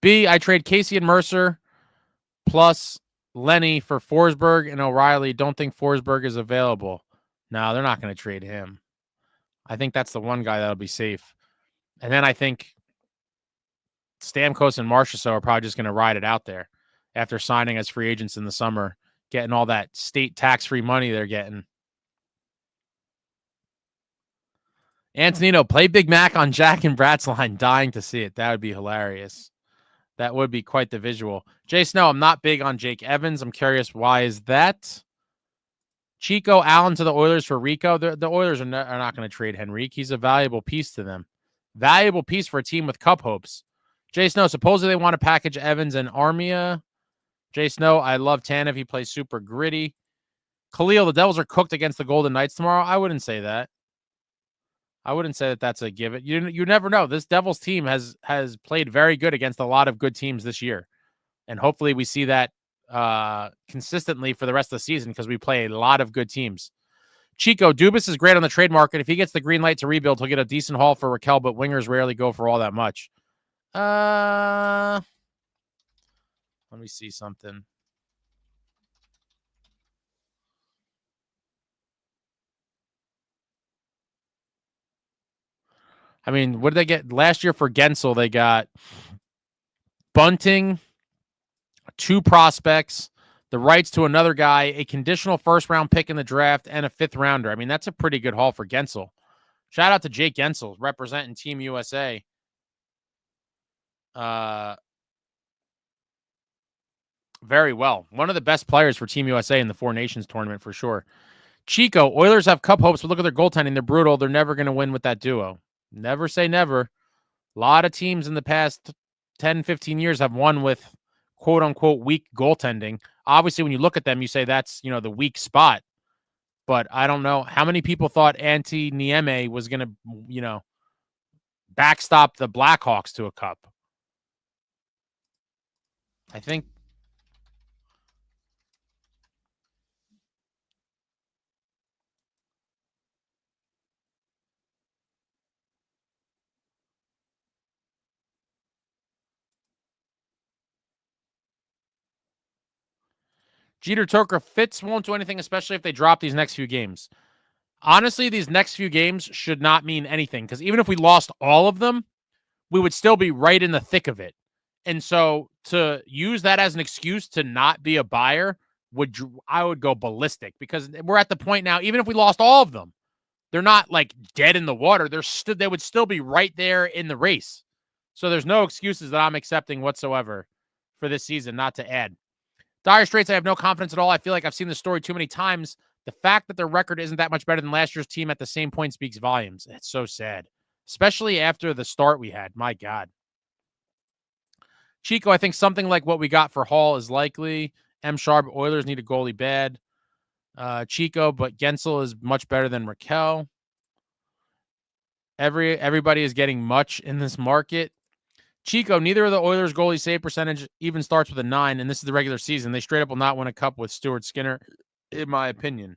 B, I trade Casey and Mercer plus Lenny for Forsberg and O'Reilly. Don't think Forsberg is available. No, they're not going to trade him. I think that's the one guy that'll be safe. And then I think Stamkos and Marchessault are probably just going to ride it out there after signing as free agents in the summer, getting all that state tax-free money they're getting. Antonino, play Big Mac on Jack and Brat's line. Dying to see it. That would be hilarious. That would be quite the visual. Jay Snow, I'm not big on Jake Evans. I'm curious, why is that? Chico Allen to the Oilers for Rico. The Oilers are not going to trade Henrique. He's a valuable piece to them. Valuable piece for a team with cup hopes. Jay Snow, supposedly they want to package Evans and Armia. Jay Snow, I love Tanev. He plays super gritty. Khalil, the Devils are cooked against the Golden Knights tomorrow. I wouldn't say that. I wouldn't say that that's a given. You never know. This Devils team has played very good against a lot of good teams this year. And hopefully we see that consistently for the rest of the season because we play a lot of good teams. Chico, Dubas is great on the trade market. If he gets the green light to rebuild, he'll get a decent haul for Raquel, but wingers rarely go for all that much. Let me see something. I mean, what did they get last year for Gensel? They got Bunting, 2 prospects, the rights to another guy, a conditional first-round pick in the draft, and a 5th rounder. I mean, that's a pretty good haul for Gensel. Shout out to Jake Gensel representing Team USA. Very well. One of the best players for Team USA in the Four Nations tournament for sure. Chico, Oilers have cup hopes, but look at their goaltending. They're brutal. They're never going to win with that duo. Never say never. A lot of teams in the past 10, 15 years have won with quote-unquote weak goaltending. Obviously, when you look at them, you say that's, the weak spot. But I don't know how many people thought Antti Niemi was going to, backstop the Blackhawks to a cup. I think Jeter Turker Fitz won't do anything, especially if they drop these next few games. Honestly, these next few games should not mean anything because even if we lost all of them, we would still be right in the thick of it. And so to use that as an excuse to not be a buyer, I would go ballistic because we're at the point now, even if we lost all of them, they're not like dead in the water. They would still be right there in the race. So there's no excuses that I'm accepting whatsoever for this season not to add. Dire Straits, I have no confidence at all. I feel like I've seen this story too many times. The fact that their record isn't that much better than last year's team at the same point speaks volumes. It's so sad, especially after the start we had. My God. Chico, I think something like what we got for Hall is likely. M. Sharp, Oilers need a goalie bad. Chico, but Gensel is much better than Raquel. Everybody is getting much in this market. Chico, neither of the Oilers' goalie save percentage even starts with a 9, and this is the regular season. They straight up will not win a cup with Stuart Skinner, in my opinion.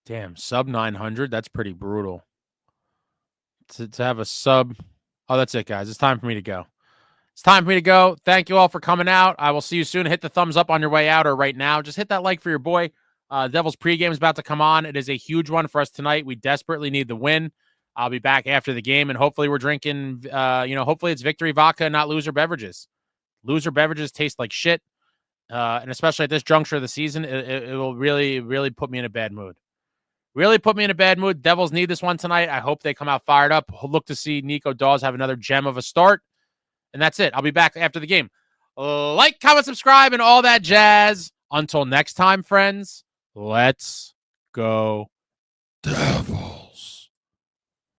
Damn, sub 900? That's pretty brutal. To have a sub. Oh, that's it, guys. It's time for me to go. It's time for me to go. Thank you all for coming out. I will see you soon. Hit the thumbs up on your way out or right now. Just hit that like for your boy. Devils pregame is about to come on. It is a huge one for us tonight. We desperately need the win. I'll be back after the game, and hopefully we're drinking, hopefully it's victory vodka, not loser beverages. Loser beverages taste like shit, and especially at this juncture of the season, it will really, really put me in a bad mood. Really put me in a bad mood. Devils need this one tonight. I hope they come out fired up. Look to see Nico Dawes have another gem of a start. And that's it. I'll be back after the game. Like, comment, subscribe, and all that jazz. Until next time, friends, let's go Devils.